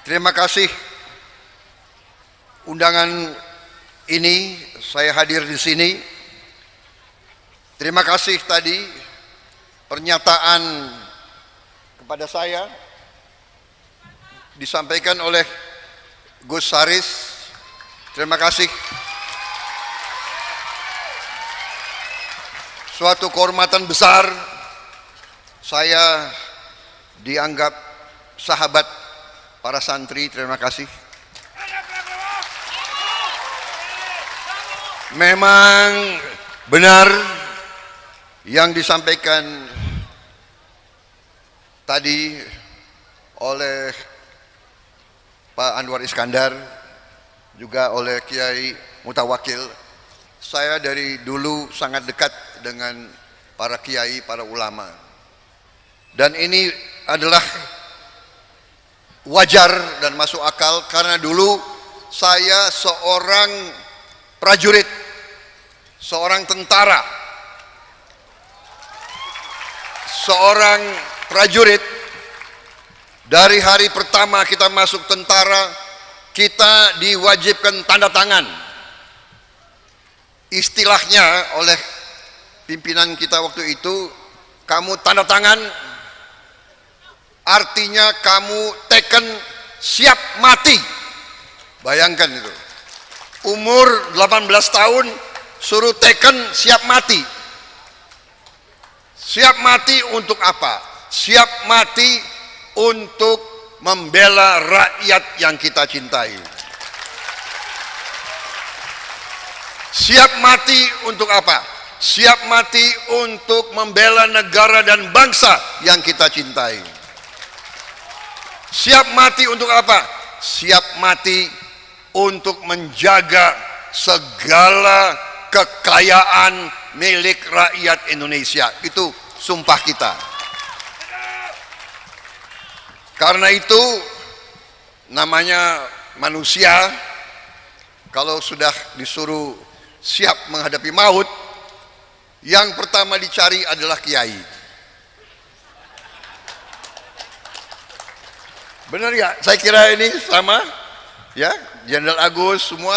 Terima kasih undangan ini, saya hadir di sini. Terima kasih tadi pernyataan kepada saya disampaikan oleh Gus Haris. Terima kasih. Suatu kehormatan besar, saya dianggap sahabat para santri. Terima kasih. Memang benar yang disampaikan tadi oleh Pak Anwar Iskandar, juga oleh Kiai Mutawakil. Saya dari dulu sangat dekat dengan para kiai, para ulama. Dan ini adalah wajar dan masuk akal karena dulu saya seorang prajurit, seorang tentara, seorang prajurit. Dari hari pertama kita masuk tentara, kita diwajibkan tanda tangan. Istilahnya oleh pimpinan kita waktu itu, kamu tanda tangan, artinya kamu teken siap mati. Bayangkan itu. Umur 18 tahun suruh teken siap mati. Siap mati untuk apa? Siap mati untuk membela rakyat yang kita cintai. Siap mati untuk apa? Siap mati untuk membela negara dan bangsa yang kita cintai. Siap mati untuk apa? Siap mati untuk menjaga segala kekayaan milik rakyat Indonesia. Itu sumpah kita. Karena itu namanya manusia, kalau sudah disuruh siap menghadapi maut, yang pertama dicari adalah kiai. Benar ya? Saya kira ini sama ya, Jenderal Agus semua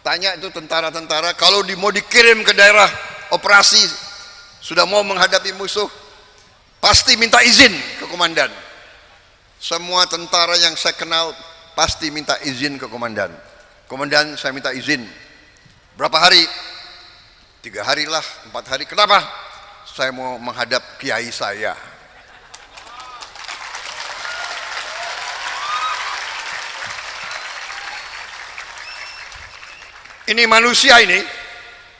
tanya itu tentara-tentara, kalau mau dikirim ke daerah operasi, sudah mau menghadapi musuh, pasti minta izin ke komandan. Semua tentara yang saya kenal pasti minta izin ke komandan. Komandan, saya minta izin. Berapa hari? 3 hari lah, 4 hari. Kenapa? Saya mau menghadap kiai saya. Ini manusia ini,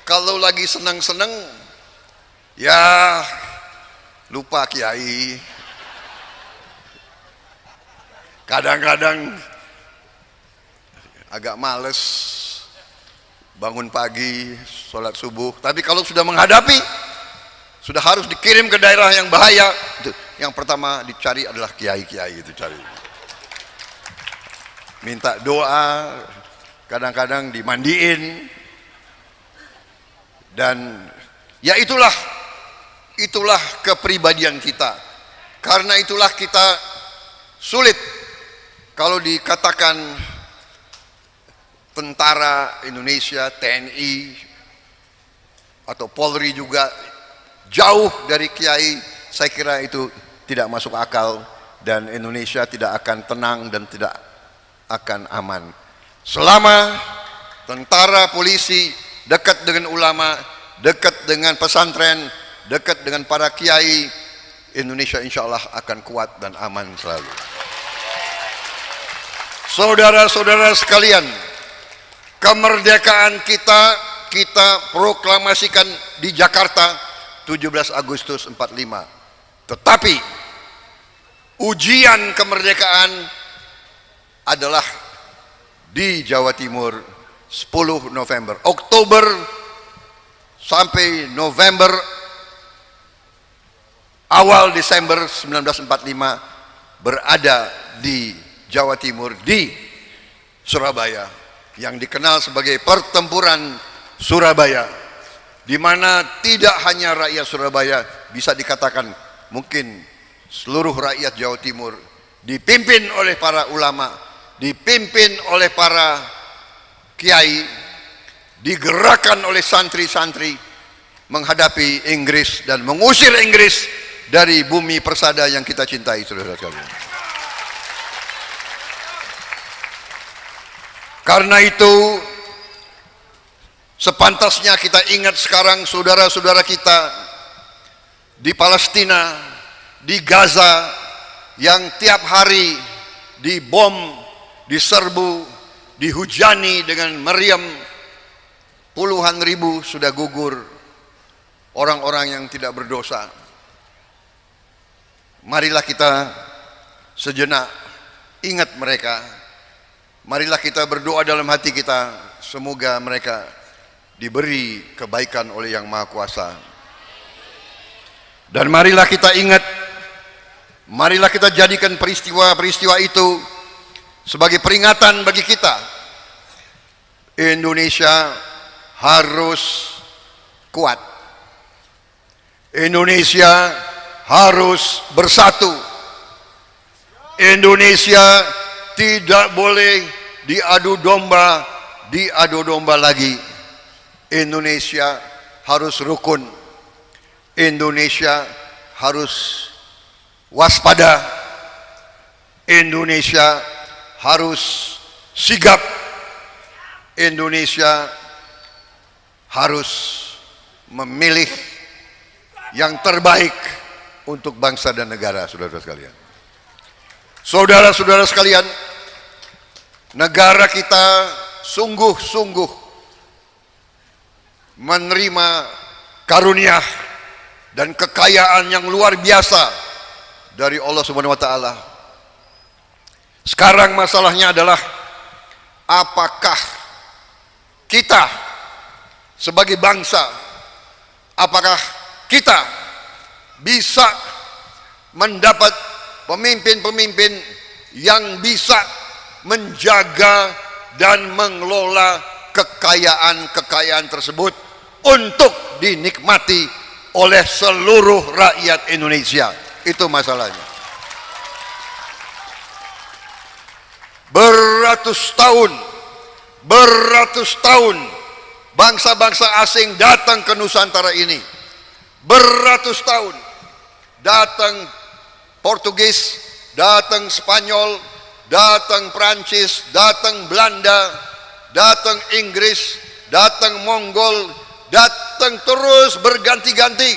kalau lagi senang-senang, ya lupa kiai. Kadang-kadang agak males bangun pagi, sholat subuh. Tapi kalau sudah menghadapi, sudah harus dikirim ke daerah yang bahaya, itu yang pertama dicari adalah kiai-kiai itu cari. Minta doa, kadang-kadang dimandiin, dan ya itulah kepribadian kita. Karena itulah kita sulit kalau dikatakan tentara Indonesia, TNI atau Polri juga jauh dari kiai. Saya kira itu tidak masuk akal, dan Indonesia tidak akan tenang dan tidak akan aman selama tentara, polisi dekat dengan ulama, dekat dengan pesantren, dekat dengan para kiai. Indonesia insya Allah akan kuat dan aman selalu. Saudara-saudara sekalian, kemerdekaan kita proklamasikan di Jakarta 17 Agustus 45. Tetapi ujian kemerdekaan adalah di Jawa Timur 10 November. Oktober sampai November, awal Desember 1945 berada di Jawa Timur, di Surabaya, yang dikenal sebagai pertempuran Surabaya, di mana tidak hanya rakyat Surabaya, bisa dikatakan mungkin seluruh rakyat Jawa Timur dipimpin oleh para ulama, dipimpin oleh para kiai, digerakkan oleh santri-santri menghadapi Inggris dan mengusir Inggris dari bumi persada yang kita cintai, saudara sekalian. Karena itu sepantasnya kita ingat sekarang saudara-saudara kita di Palestina, di Gaza, yang tiap hari dibom, diserbu, dihujani dengan meriam. Puluhan ribu sudah gugur, orang-orang yang tidak berdosa. Marilah kita sejenak ingat mereka. Marilah kita berdoa dalam hati kita, semoga mereka diberi kebaikan oleh Yang Maha Kuasa. Dan marilah kita ingat, marilah kita jadikan peristiwa-peristiwa itu sebagai peringatan bagi kita. Indonesia harus kuat. Indonesia harus bersatu. Indonesia tidak boleh diadu domba lagi. Indonesia harus rukun. Indonesia harus waspada. Indonesia harus sigap, Indonesia harus memilih yang terbaik untuk bangsa dan negara, saudara-saudara sekalian. Saudara-saudara sekalian, negara kita sungguh-sungguh menerima karunia dan kekayaan yang luar biasa dari Allah Subhanahu wa taala. Sekarang masalahnya adalah apakah kita sebagai bangsa, apakah kita bisa mendapat pemimpin-pemimpin yang bisa menjaga dan mengelola kekayaan-kekayaan tersebut untuk dinikmati oleh seluruh rakyat Indonesia. Itu masalahnya. Beratus tahun bangsa-bangsa asing datang ke Nusantara ini. Beratus tahun datang Portugis, datang Spanyol, datang Prancis, datang Belanda, datang Inggris, datang Mongol, datang terus berganti-ganti.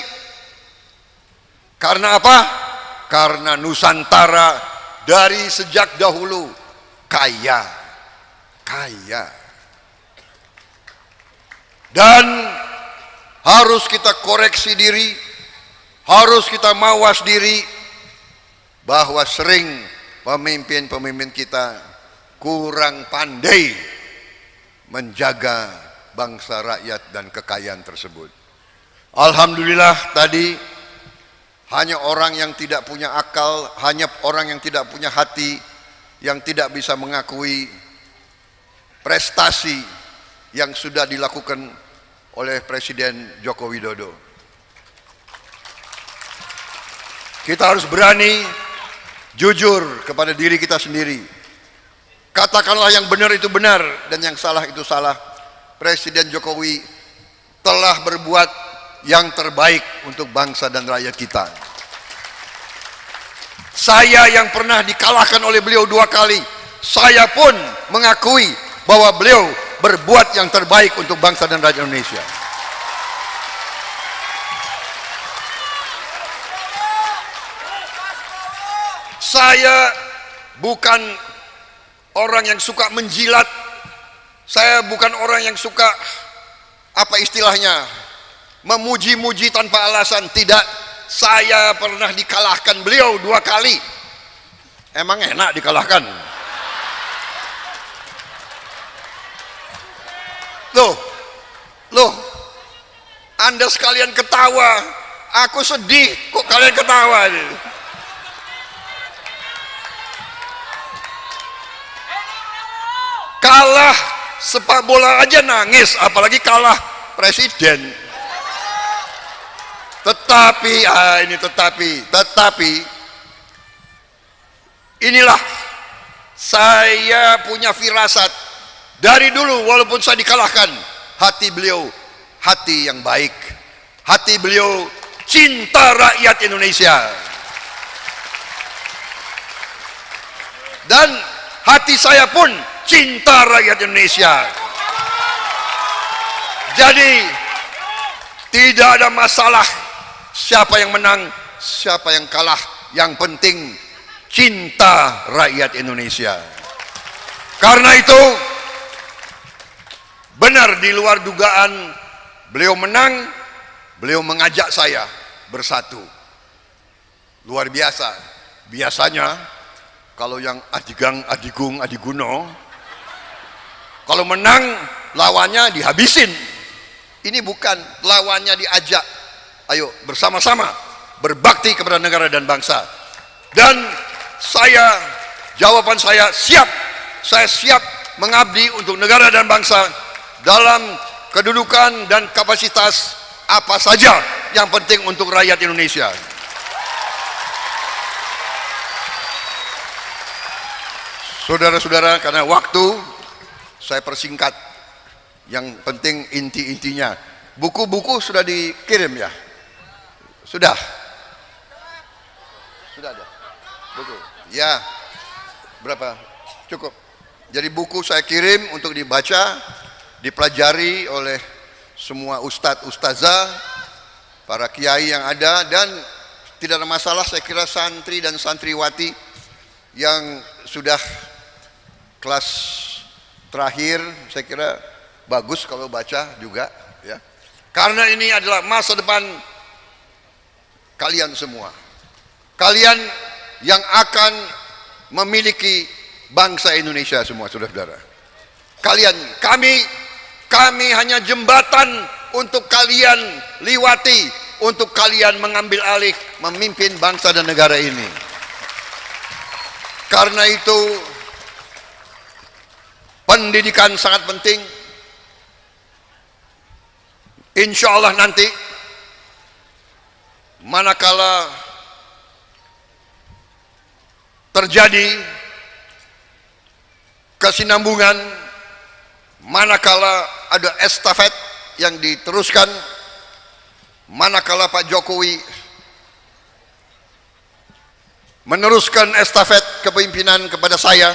Karena apa? Karena Nusantara dari sejak dahulu kaya. Dan harus kita koreksi diri, harus kita mawas diri bahwa sering pemimpin-pemimpin kita kurang pandai menjaga bangsa, rakyat, dan kekayaan tersebut. Alhamdulillah tadi hanya orang yang tidak punya akal, hanya orang yang tidak punya hati, yang tidak bisa mengakui prestasi yang sudah dilakukan oleh Presiden Joko Widodo. Kita harus berani jujur kepada diri kita sendiri. Katakanlah yang benar itu benar dan yang salah itu salah. Presiden Jokowi telah berbuat yang terbaik untuk bangsa dan rakyat kita. Saya yang pernah dikalahkan oleh beliau 2 kali, saya pun mengakui bahwa beliau berbuat yang terbaik untuk bangsa dan rakyat Indonesia. Saya bukan orang yang suka menjilat. Saya bukan orang yang suka, apa istilahnya, memuji-muji tanpa alasan. Tidak, saya pernah dikalahkan beliau 2 kali. Emang enak dikalahkan? Loh, Anda sekalian ketawa, aku sedih kok kalian ketawa. Kalah sepak bola aja nangis, apalagi kalah presiden. Tetapi inilah saya punya firasat dari dulu, walaupun saya dikalahkan, hati beliau hati yang baik, hati beliau cinta rakyat Indonesia, dan hati saya pun cinta rakyat Indonesia. Jadi tidak ada masalah siapa yang menang, siapa yang kalah. Yang penting cinta rakyat Indonesia. Karena itu benar, di luar dugaan, beliau menang, beliau mengajak saya bersatu. Luar biasa. Biasanya kalau yang Adigang, Adigung, Adiguno, kalau menang lawannya dihabisin. Ini bukan, lawannya diajak, ayo bersama-sama berbakti kepada negara dan bangsa. Dan jawaban saya siap. Saya siap mengabdi untuk negara dan bangsa dalam kedudukan dan kapasitas apa saja, yang penting untuk rakyat Indonesia. Saudara-saudara, karena waktu saya persingkat, yang penting inti-intinya. Buku-buku sudah dikirim ya? Sudah ada buku ya. Berapa? Cukup. Jadi buku saya kirim untuk dibaca, dipelajari oleh semua ustadz, ustazah, para kiai yang ada, dan tidak ada masalah. Saya kira santri dan santriwati yang sudah kelas terakhir, saya kira bagus kalau baca juga, ya. Karena ini adalah masa depan kalian semua. Kalian yang akan memiliki bangsa Indonesia semua, saudara-saudara. Kalian, kami hanya jembatan untuk kalian liwati, untuk kalian mengambil alih memimpin bangsa dan negara ini. Karena itu pendidikan sangat penting. Insya Allah nanti manakala terjadi kesinambungan, manakala ada estafet yang diteruskan, manakala Pak Jokowi meneruskan estafet kepemimpinan kepada saya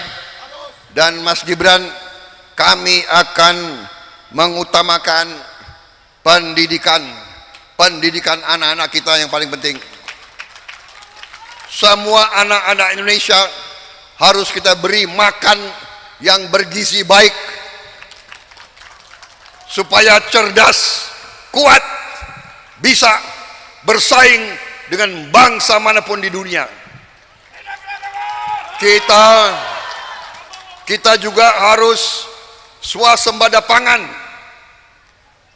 dan Mas Gibran, kami akan mengutamakan pendidikan anak-anak kita yang paling penting. Semua anak-anak Indonesia harus kita beri makan yang bergizi baik supaya cerdas, kuat, bisa bersaing dengan bangsa manapun di dunia. Kita juga harus swasembada pangan.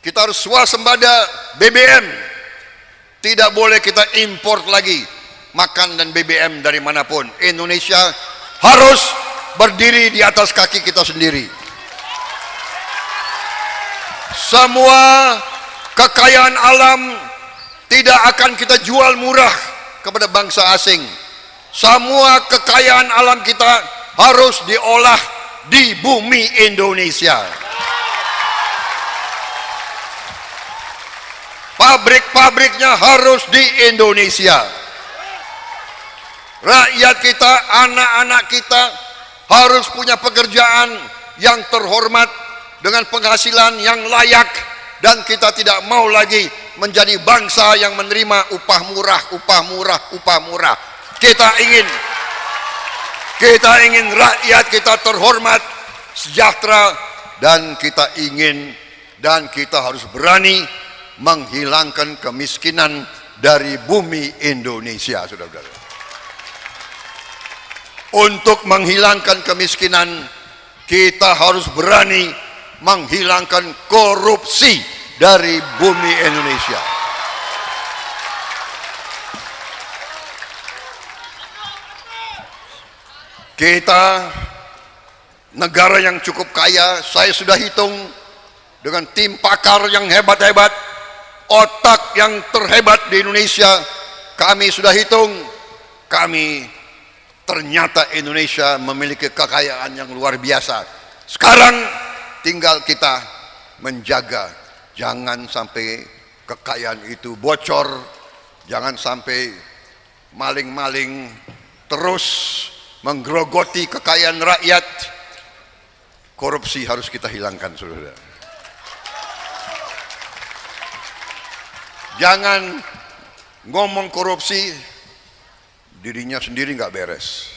Kita harus swasembada BBM. Tidak boleh kita import lagi makan dan BBM dari manapun. Indonesia harus berdiri di atas kaki kita sendiri. Semua kekayaan alam tidak akan kita jual murah kepada bangsa asing. Semua kekayaan alam kita harus diolah di bumi Indonesia. Pabrik-pabriknya harus di Indonesia. Rakyat kita, anak-anak kita harus punya pekerjaan yang terhormat dengan penghasilan yang layak, dan kita tidak mau lagi menjadi bangsa yang menerima upah murah. Kita ingin rakyat kita terhormat, sejahtera, dan kita harus berani menghilangkan kemiskinan dari bumi Indonesia, saudara-saudara. Untuk menghilangkan kemiskinan, kita harus berani menghilangkan korupsi dari bumi Indonesia. Kita negara yang cukup kaya. Saya sudah hitung dengan tim pakar yang hebat-hebat, otak yang terhebat di Indonesia. Kami sudah hitung, ternyata Indonesia memiliki kekayaan yang luar biasa. Sekarang tinggal kita menjaga, jangan sampai kekayaan itu bocor, jangan sampai maling-maling terus menggerogoti kekayaan rakyat. Korupsi harus kita hilangkan, saudara. Jangan ngomong korupsi, dirinya sendiri nggak beres.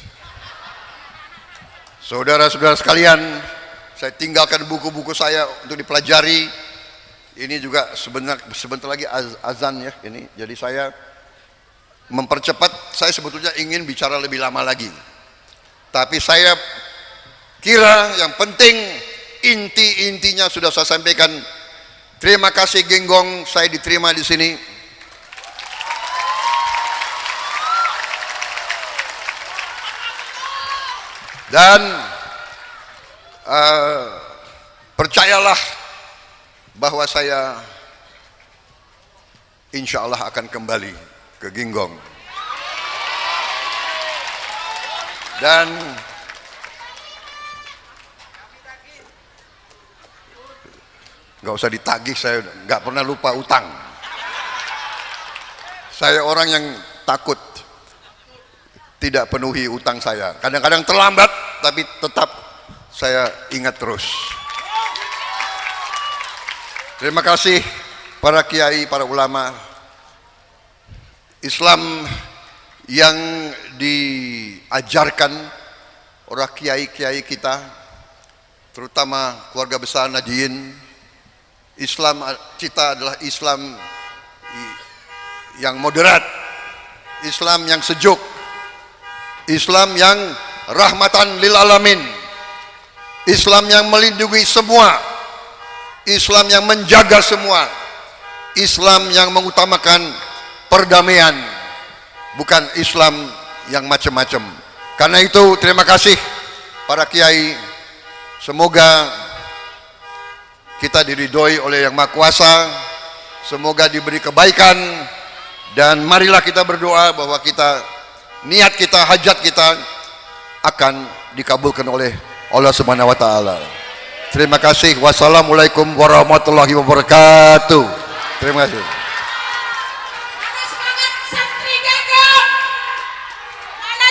Saudara-saudara sekalian, saya tinggalkan buku-buku saya untuk dipelajari. Ini juga sebentar lagi azan ya ini. Jadi saya mempercepat. Saya sebetulnya ingin bicara lebih lama lagi, tapi saya kira yang penting intinya sudah saya sampaikan. Terima kasih Genggong, saya diterima di sini. Dan percayalah bahwa saya insya Allah akan kembali ke Genggong. Dan nggak usah ditagih, saya nggak pernah lupa utang. Saya orang yang takut tidak penuhi utang saya. Kadang-kadang terlambat, tapi tetap saya ingat terus. Terima kasih para kiai, para ulama. Islam yang diajarkan oleh kiai-kiai kita, terutama keluarga besar Nadiyin, Islam kita adalah Islam yang moderat, Islam yang sejuk, Islam yang rahmatan lil alamin, Islam yang melindungi semua, Islam yang menjaga semua, Islam yang mengutamakan perdamaian, bukan Islam yang macam-macam. Karena itu terima kasih para kiai, semoga kita diridhoi oleh Yang Maha Kuasa, semoga diberi kebaikan, dan marilah kita berdoa bahwa niat kita, hajat kita akan dikabulkan oleh Allah Subhanahu wa taala. Terima kasih. Wassalamualaikum warahmatullahi wabarakatuh. Terima kasih.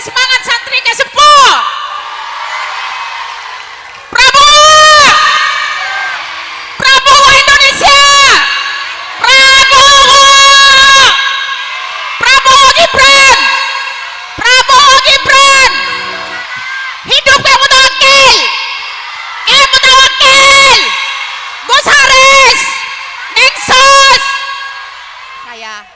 Semangat santri kesepuh. Prabowo, Prabowo Indonesia, Prabowo, Prabowo Gibran, Prabowo Gibran. Hidup Kiai Mutawakkil, Kiai Mutawakkil, Gus Haris, Ningsus. Saya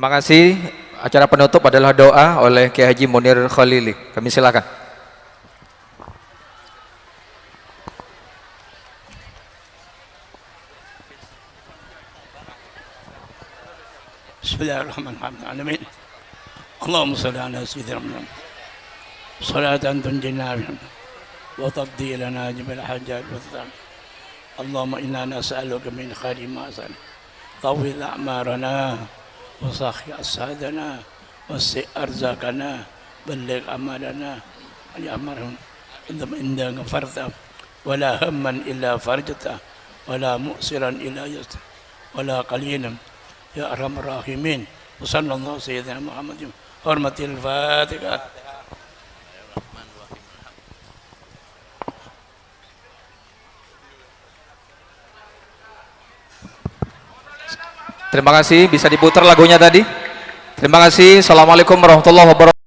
Terima kasih. Acara penutup adalah doa oleh Kiai Haji Munir Khalili. Kami silakan. Bismillahirrahmanirrahim. Allahumma salli ala sayyidina Muhammad. Salatan tunjina wa taqdi lana jami'al hajat wa tadam. Allahumma inna nas'aluka min khairi ma sa'al. Tawil a'marana وصاحي أسعادنا وسع أرزاقنا بلغ أمالنا يا مرحم إنك غفرت ولا هما إلا فرجته ولا مؤسرا إلا يسر ولا قليلا يا أرحم الراحمين وصلى الله سيدنا محمد حرمة الفاتحة. Terima kasih, bisa diputar lagunya tadi. Terima kasih. Assalamualaikum warahmatullahi wabarakatuh.